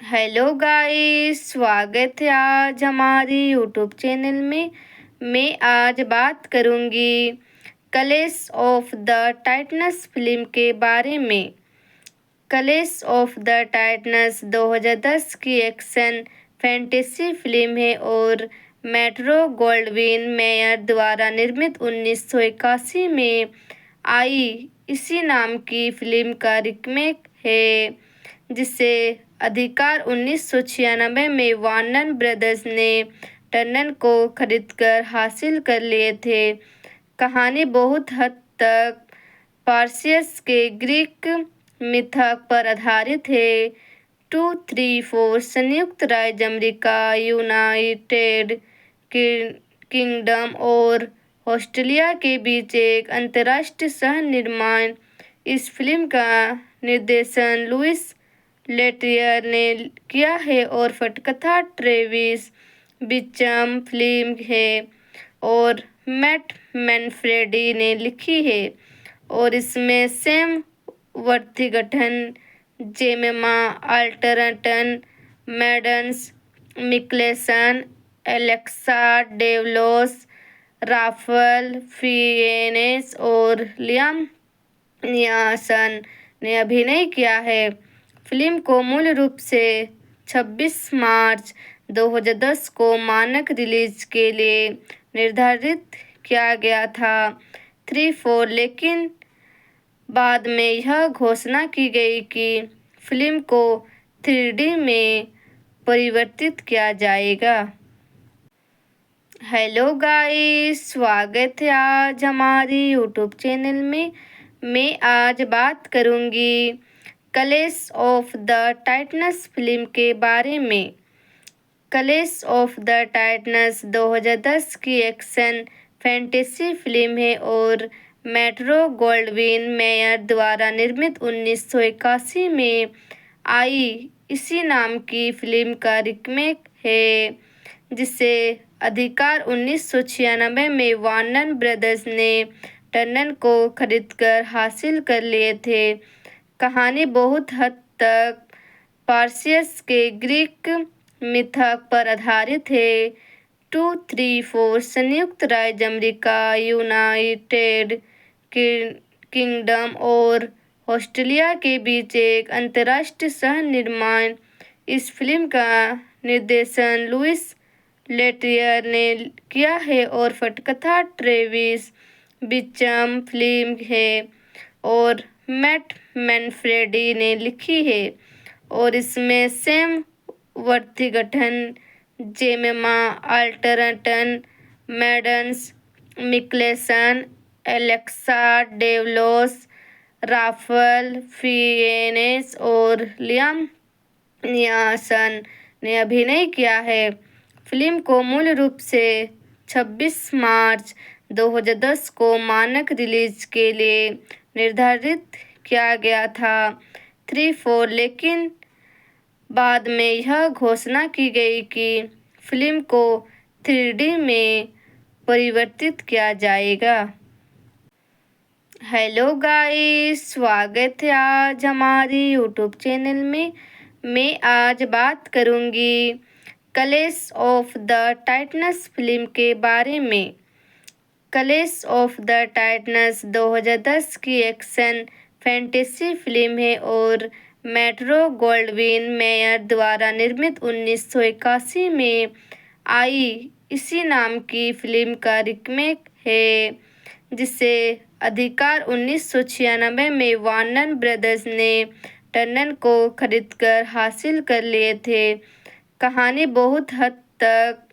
हेलो गाइस, स्वागत है आज हमारी यूट्यूब चैनल में। मैं आज बात करूंगी clash of the titans film के बारे में। क्लैश ऑफ द टाइटन्स 2010 की एक्शन फैंटेसी फिल्म है और मेट्रो गोल्डविन मेयर द्वारा निर्मित 1981 में आई इसी नाम की फिल्म का रीमेक है, जिसे अधिकार 1996 में वार्नर ब्रदर्स ने टर्नर को खरीदकर हासिल कर लिए थे। कहानी बहुत हद तक पार्सियस के ग्रीक मिथक पर आधारित है। 2, 3, 4 संयुक्त राज्य अमेरिका, यूनाइटेड किंगडम और ऑस्ट्रेलिया के बीच एक अंतर्राष्ट्रीय सह निर्माण। इस फिल्म का निर्देशन लुइस लेटरियर ने किया है और पटकथा ट्रेविस बिचम फिल्म है और मैट मैनफ्रेडी ने लिखी है और इसमें Sam Worthington, Jemima Arterton, Mads Mikkelsen, Alexa Davalos, Ralph Fiennes और लियाम नियासन ने अभिनय किया है। फिल्म को मूल रूप से 26 मार्च 2010 को मानक रिलीज के लिए निर्धारित किया गया था 3-4, लेकिन बाद में यह घोषणा की गई कि फिल्म को 3D में परिवर्तित किया जाएगा। हेलो गाइस, स्वागत है आज हमारी यूट्यूब चैनल में। मैं आज बात करूंगी clash of the titans film के बारे में। क्लैश ऑफ द टाइटन्स 2010 की एक्शन फैंटेसी फिल्म है और मेट्रो गोल्डविन मेयर द्वारा निर्मित 1981 में आई इसी नाम की फिल्म का रीमेक है, जिसे अधिकार 1996 में वार्नर ब्रदर्स ने टर्नर को खरीदकर हासिल कर लिए थे। कहानी बहुत हद तक पार्सियस के ग्रीक मिथक पर आधारित है। 234 संयुक्त राज्य अमेरिका, यूनाइटेड किंगडम और ऑस्ट्रेलिया के बीच एक अंतर्राष्ट्रीय सह निर्माण। इस फिल्म का निर्देशन लुइस लेटरियर ने किया है और पटकथा ट्रेविस बिचम फिल्म है और मैट मैनफ्रेडी ने लिखी है। और इसमें Sam Worthington, Jemima Arterton, Mads Mikkelsen, Alexa Davalos, Ralph Fiennes और लियाम नियासन ने अभिनय किया है। फिल्म को मूल रूप से 26 मार्च 2010 को मानक रिलीज के लिए निर्धारित किया गया था 3-4, लेकिन बाद में यह घोषणा की गई कि फिल्म को 3D में परिवर्तित किया जाएगा। हेलो गाइस, स्वागत है आज हमारी यूट्यूब चैनल में। मैं आज बात करूंगी clash of the titans film के बारे में। क्लैश ऑफ द टाइटन्स 2010 की एक्शन फैंटेसी फिल्म है और मेट्रो गोल्डविन मेयर द्वारा निर्मित 1981 में आई इसी नाम की फिल्म का रीमेक है, जिसे अधिकार 1996 में वार्नर ब्रदर्स ने टर्नर को खरीदकर हासिल कर लिए थे। कहानी बहुत हद तक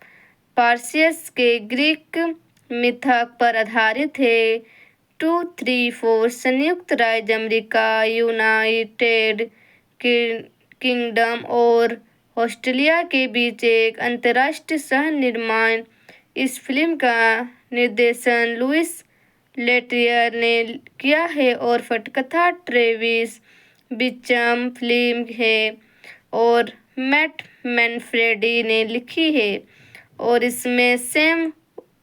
पार्सियस के ग्रीक मिथक पर आधारित है। 234 संयुक्त राज्य अमेरिका, यूनाइटेड किंगडम और ऑस्ट्रेलिया के बीच एक अंतर्राष्ट्रीय सह निर्माण। इस फिल्म का निर्देशन लुइस लेटरियर ने किया है और पटकथा ट्रेविस बिचम फिल्म है और मैट मैनफ्रेडी ने लिखी है। और इसमें Sam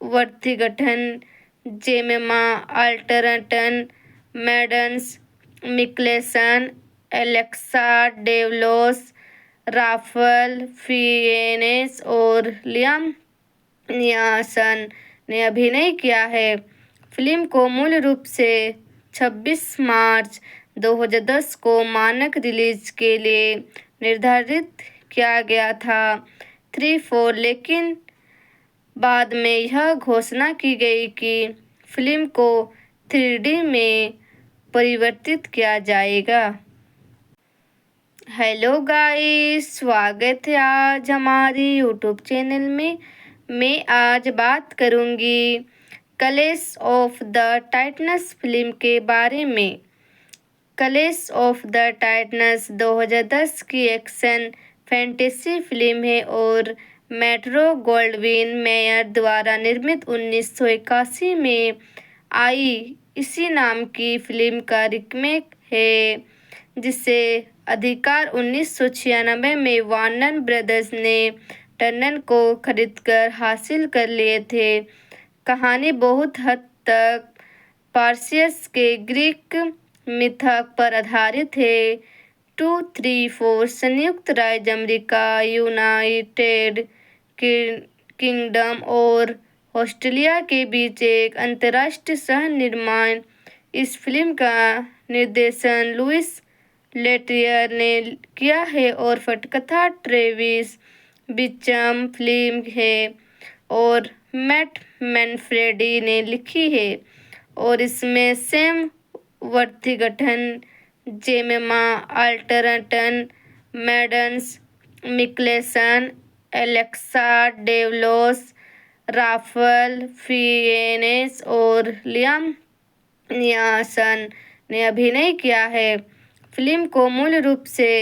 Worthington, Jemima Arterton, Mads Mikkelsen, Alexa Davalos, Ralph Fiennes और लियाम नियासन ने अभिनय किया है। फिल्म को मूल रूप से 26 मार्च 2010 को मानक रिलीज के लिए निर्धारित किया गया था 3-4, लेकिन बाद में यह घोषणा की गई कि फिल्म को 3D में परिवर्तित किया जाएगा। हेलो गाइस, स्वागत है आज हमारी यूट्यूब चैनल में। मैं आज बात करूंगी clash of the titans film के बारे में। क्लैश ऑफ द टाइटन्स 2010 की एक्शन फैंटेसी फिल्म है और मेट्रो गोल्डविन मेयर द्वारा निर्मित 1981 में आई इसी नाम की फिल्म का रीमेक है, जिसे अधिकार 1996 में वार्नर ब्रदर्स ने टर्नर को खरीदकर हासिल कर लिए थे। कहानी बहुत हद तक पार्सियस के ग्रीक मिथक पर आधारित है। 234 संयुक्त राज्य अमेरिका, यूनाइटेड किंगडम और ऑस्ट्रेलिया के बीच एक अंतर्राष्ट्रीय सह निर्माण। इस फिल्म का निर्देशन लुइस लेटरियर ने किया है और पटकथा ट्रेविस बिचम फिल्म है और मैट मैनफ्रेडी ने लिखी है। और इसमें Sam Worthington, Jemima Arterton, Mads Mikkelsen, Alexa Davalos, Ralph Fiennes और लियाम नियासन ने अभिनय किया है। फिल्म को मूल रूप से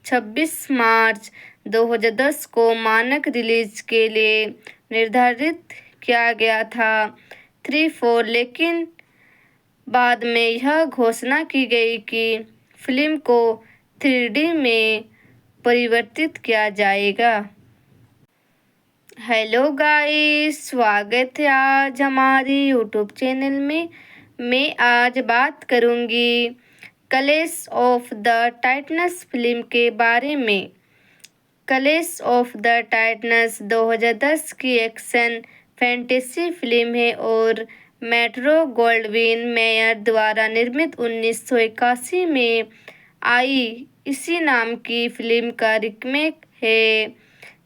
26 मार्च 2010 को मानक रिलीज के लिए निर्धारित किया गया था 3-4, लेकिन बाद में यह घोषणा की गई कि फिल्म को 3D में परिवर्तित किया जाएगा। हेलो गाइस, स्वागत है आज हमारी यूट्यूब चैनल में। मैं आज बात करूंगी clash of the titans film के बारे में। क्लैश ऑफ द टाइटन्स 2010 की एक्शन फैंटेसी फिल्म है और मेट्रो गोल्डविन मेयर द्वारा निर्मित 1981 में आई इसी नाम की फिल्म का रीमेक है,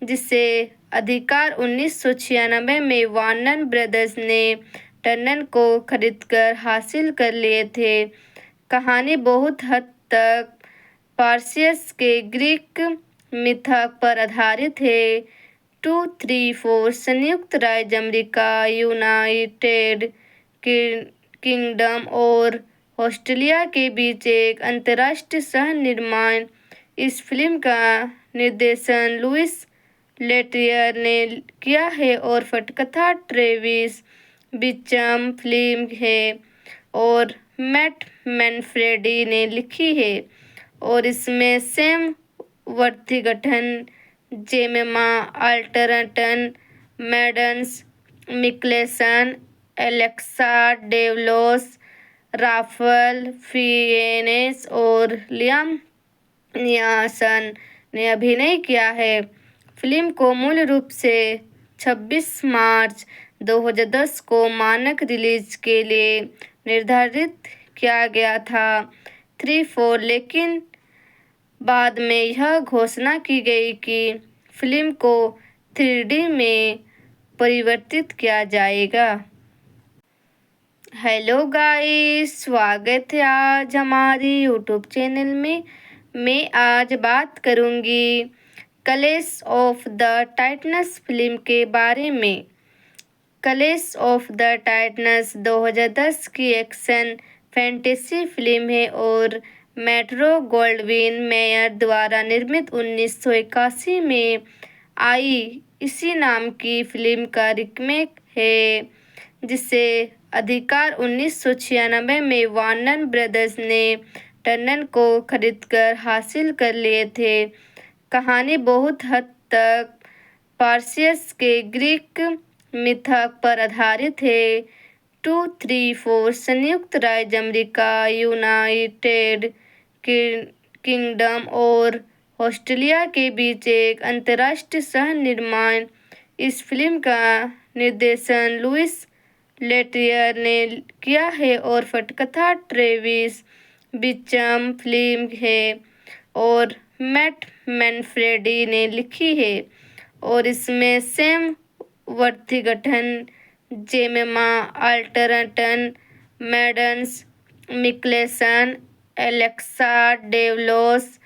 जिसे अधिकार 1996 में वार्नर ब्रदर्स ने टर्नर को खरीदकर हासिल कर लिए थे। कहानी बहुत हद तक पार्सियस के ग्रीक मिथक पर आधारित है। 234 संयुक्त राज्य अमेरिका, यूनाइटेड किंगडम और ऑस्ट्रेलिया के बीच एक अंतर्राष्ट्रीय सह निर्माण। इस फिल्म का निर्देशन लुइस लेटरियर ने किया है और पटकथा ट्रेविस बिचम फिल्म है और मैट मैनफ्रेडी ने लिखी है। और इसमें Sam Worthington, Jemima Arterton, Mads Mikkelsen, Alexa Davalos, Ralph Fiennes और लियाम नियासन ने अभिनय किया है। फिल्म को मूल रूप से 26 मार्च 2010 को मानक रिलीज के लिए निर्धारित किया गया था 3-4, लेकिन बाद में यह घोषणा की गई कि फिल्म को 3D में परिवर्तित किया जाएगा। हेलो गाइस, स्वागत है आज हमारी यूट्यूब चैनल में। मैं आज बात करूंगी clash of the titans film के बारे में। क्लैश ऑफ द टाइटन्स 2010 की एक्शन फैंटेसी फिल्म है और मेट्रो गोल्डविन मेयर द्वारा निर्मित 1981 में आई इसी नाम की फिल्म का रीमेक है, जिसे अधिकार 1996 में वार्नर ब्रदर्स ने टर्नर को खरीदकर हासिल कर लिए थे। कहानी बहुत हद तक पार्सियस के ग्रीक मिथक पर आधारित है। 234 संयुक्त राज्य अमेरिका, यूनाइटेड किंगडम और ऑस्ट्रेलिया के बीच एक अंतर्राष्ट्रीय सह निर्माण। इस फिल्म का निर्देशन लुइस लेटरियर ने किया है और पटकथा ट्रेविस बिचम फिल्म है और मैट मैनफ्रेडी ने लिखी है। और इसमें Sam Worthington, Jemima Arterton, Mads Mikkelsen, Alexa Davalos,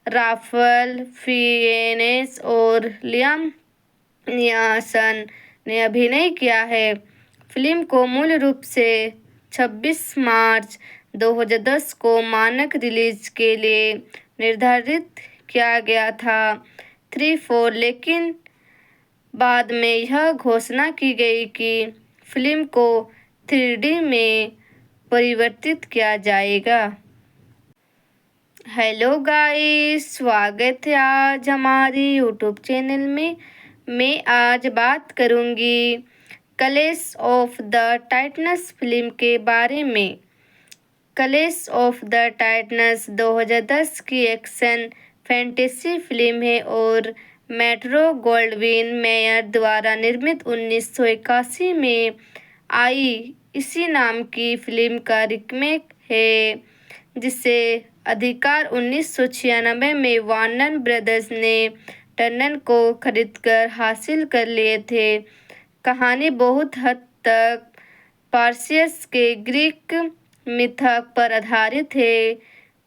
Ralph Fiennes और लियाम नियासन ने अभिनय किया है। फिल्म को मूल रूप से 26 मार्च 2010 को मानक रिलीज के लिए निर्धारित किया गया था 3-4, लेकिन बाद में यह घोषणा की गई कि फिल्म को 3D में परिवर्तित किया जाएगा। हेलो गाइस, स्वागत है आज हमारी यूट्यूब चैनल में। मैं आज बात करूंगी clash of the titans film के बारे में। क्लैश ऑफ द टाइटन्स 2010 की एक्शन फैंटेसी फिल्म है और मेट्रो गोल्डविन मेयर द्वारा निर्मित 1981 में आई इसी नाम की फिल्म का रीमेक है, जिसे अधिकार 1996 में वार्नर ब्रदर्स ने टर्नर को खरीदकर हासिल कर लिए थे। कहानी बहुत हद तक पार्सियस के ग्रीक मिथक पर आधारित है।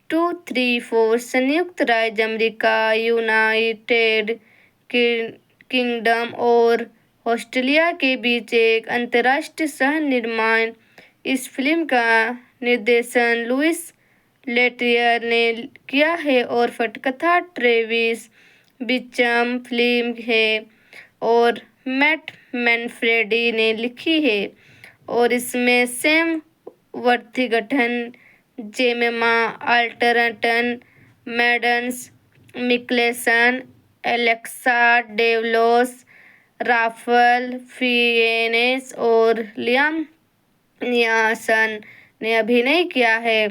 234 संयुक्त राज्य अमेरिका, यूनाइटेड किंगडम और ऑस्ट्रेलिया के बीच एक अंतर्राष्ट्रीय सह निर्माण। इस फिल्म का निर्देशन लुइस लेटरियर ने किया है और पटकथा ट्रेविस बिचम फिल्म है और मैट मैनफ्रेडी ने लिखी है। और इसमें सैम वर्ती गठन, जेमेमा अल्टरटन, Mads Mikkelsen, Alexa Davalos, Ralph Fiennes और लियाम नियासन ने अभिनय किया है।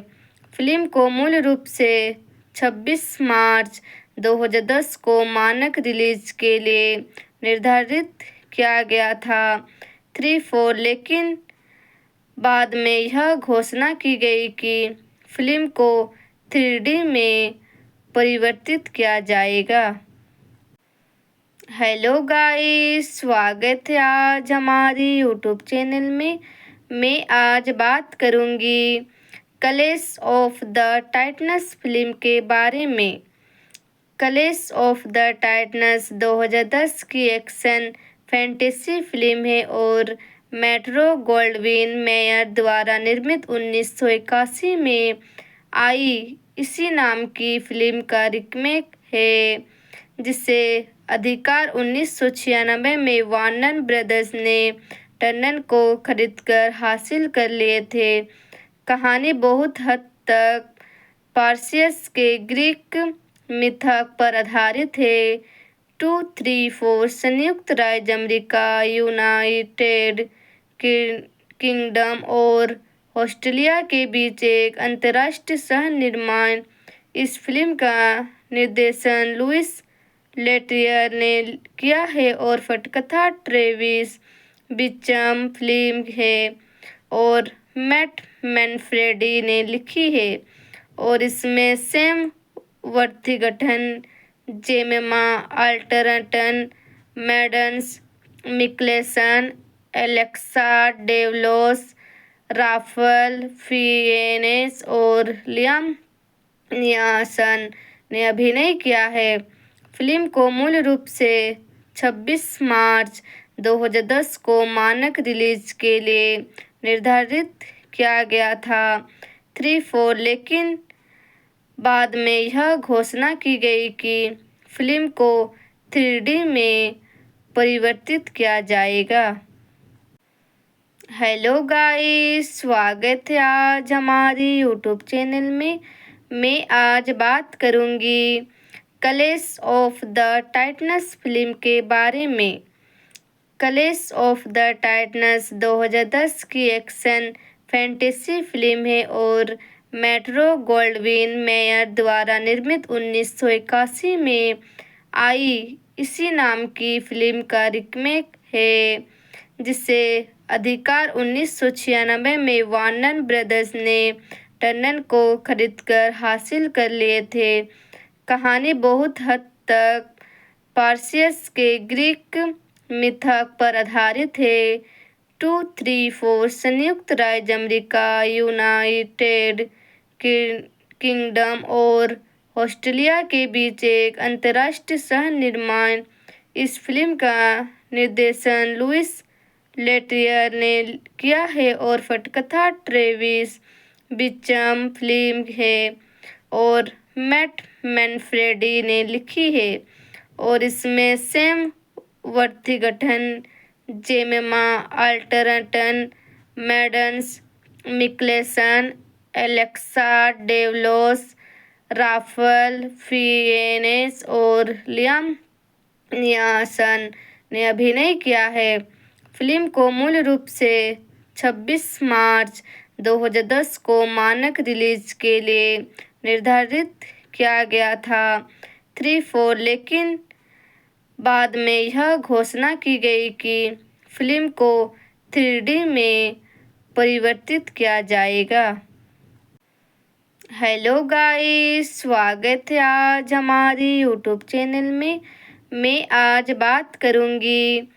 फिल्म को मूल रूप से 26 मार्च 2010 को मानक रिलीज के लिए निर्धारित किया गया था 3-4, लेकिन बाद में यह घोषणा की गई कि फिल्म को 3D में परिवर्तित किया जाएगा। हेलो गाइस, स्वागत है आज हमारी यूट्यूब चैनल में। मैं आज बात करूंगी clash of the titans film के बारे में। क्लैश ऑफ द टाइटन्स 2010 की एक्शन फैंटेसी फिल्म है और मेट्रो गोल्डविन मेयर द्वारा निर्मित 1981 में आई इसी नाम की फिल्म का रीमेक है, जिसे अधिकार 1996 में वार्नर ब्रदर्स ने टर्नर को खरीदकर हासिल कर लिए थे। कहानी बहुत हद तक पार्सियस के ग्रीक मिथक पर आधारित है। 2-3-4 संयुक्त राज्य अमेरिका, यूनाइटेड किंगडम और ऑस्ट्रेलिया के बीच एक अंतर्राष्ट्रीय सह निर्माण। इस फिल्म का निर्देशन लुइस लेट्रियर ने किया है और पटकथा ट्रेविस बिचम फिल्म है और मैट मैनफ्रेडी ने लिखी है और इसमें Sam वर्थिगटन, जेमेमा अल्टरटन, Mads Mikkelsen, Alexa Davalos, Ralph Fiennes और लियाम नियासन ने अभिनय किया है। फिल्म को मूल रूप से 26 मार्च 2010 को मानक रिलीज के लिए निर्धारित किया गया था 3-4, लेकिन बाद में यह घोषणा की गई कि फिल्म को 3D में परिवर्तित किया जाएगा। हेलो गाइस, स्वागत है आज हमारी यूट्यूब चैनल में। मैं आज बात करूंगी clash of the titans film के बारे में। क्लैश ऑफ द टाइटन्स 2010 की एक्शन फैंटेसी फिल्म है और मेट्रो गोल्डविन मेयर द्वारा निर्मित 1981 में आई इसी नाम की फिल्म का रीमेक है, जिसे अधिकार 1996 में वार्नर ब्रदर्स ने टर्नर को खरीदकर हासिल कर लिए थे। कहानी बहुत हद तक पार्सियस के ग्रीक मिथक पर आधारित है। 2-3-4 संयुक्त राज्य अमेरिका, यूनाइटेड किंगडम और ऑस्ट्रेलिया के बीच एक अंतर्राष्ट्रीय सह निर्माण। इस फिल्म का निर्देशन लुइस लेट्रियर ने किया है और पटकथा ट्रेविस बिचम फिल्म है और मैट मैनफ्रेडी ने लिखी है और इसमें Sam वर्थिगटन, जेमेमा अल्टरटन, Mads Mikkelsen, Alexa Davalos, Ralph Fiennes और लियाम नियासन ने अभिनय किया है। फिल्म को मूल रूप से 26 मार्च 2010 को मानक रिलीज के लिए निर्धारित किया गया था 3-4, लेकिन बाद में यह घोषणा की गई कि फिल्म को 3D में परिवर्तित किया जाएगा। हेलो गाइस, स्वागत है आज हमारी यूट्यूब चैनल में। मैं आज बात करूंगी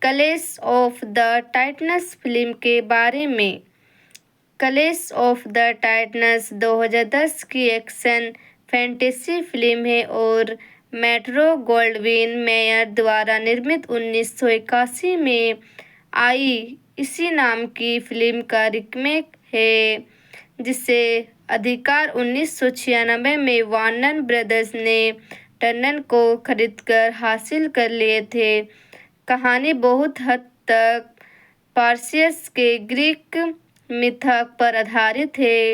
clash of the titans film के बारे में। क्लैश ऑफ द टाइटन्स 2010 की एक्शन फैंटेसी फिल्म है और मेट्रो गोल्डविन मेयर द्वारा निर्मित 1981 में आई इसी नाम की फिल्म का रीमेक है, जिसे अधिकार 1996 में वार्नर ब्रदर्स ने टर्नर को खरीदकर हासिल कर लिए थे। कहानी बहुत हद तक पार्सियस के ग्रीक मिथक पर आधारित है।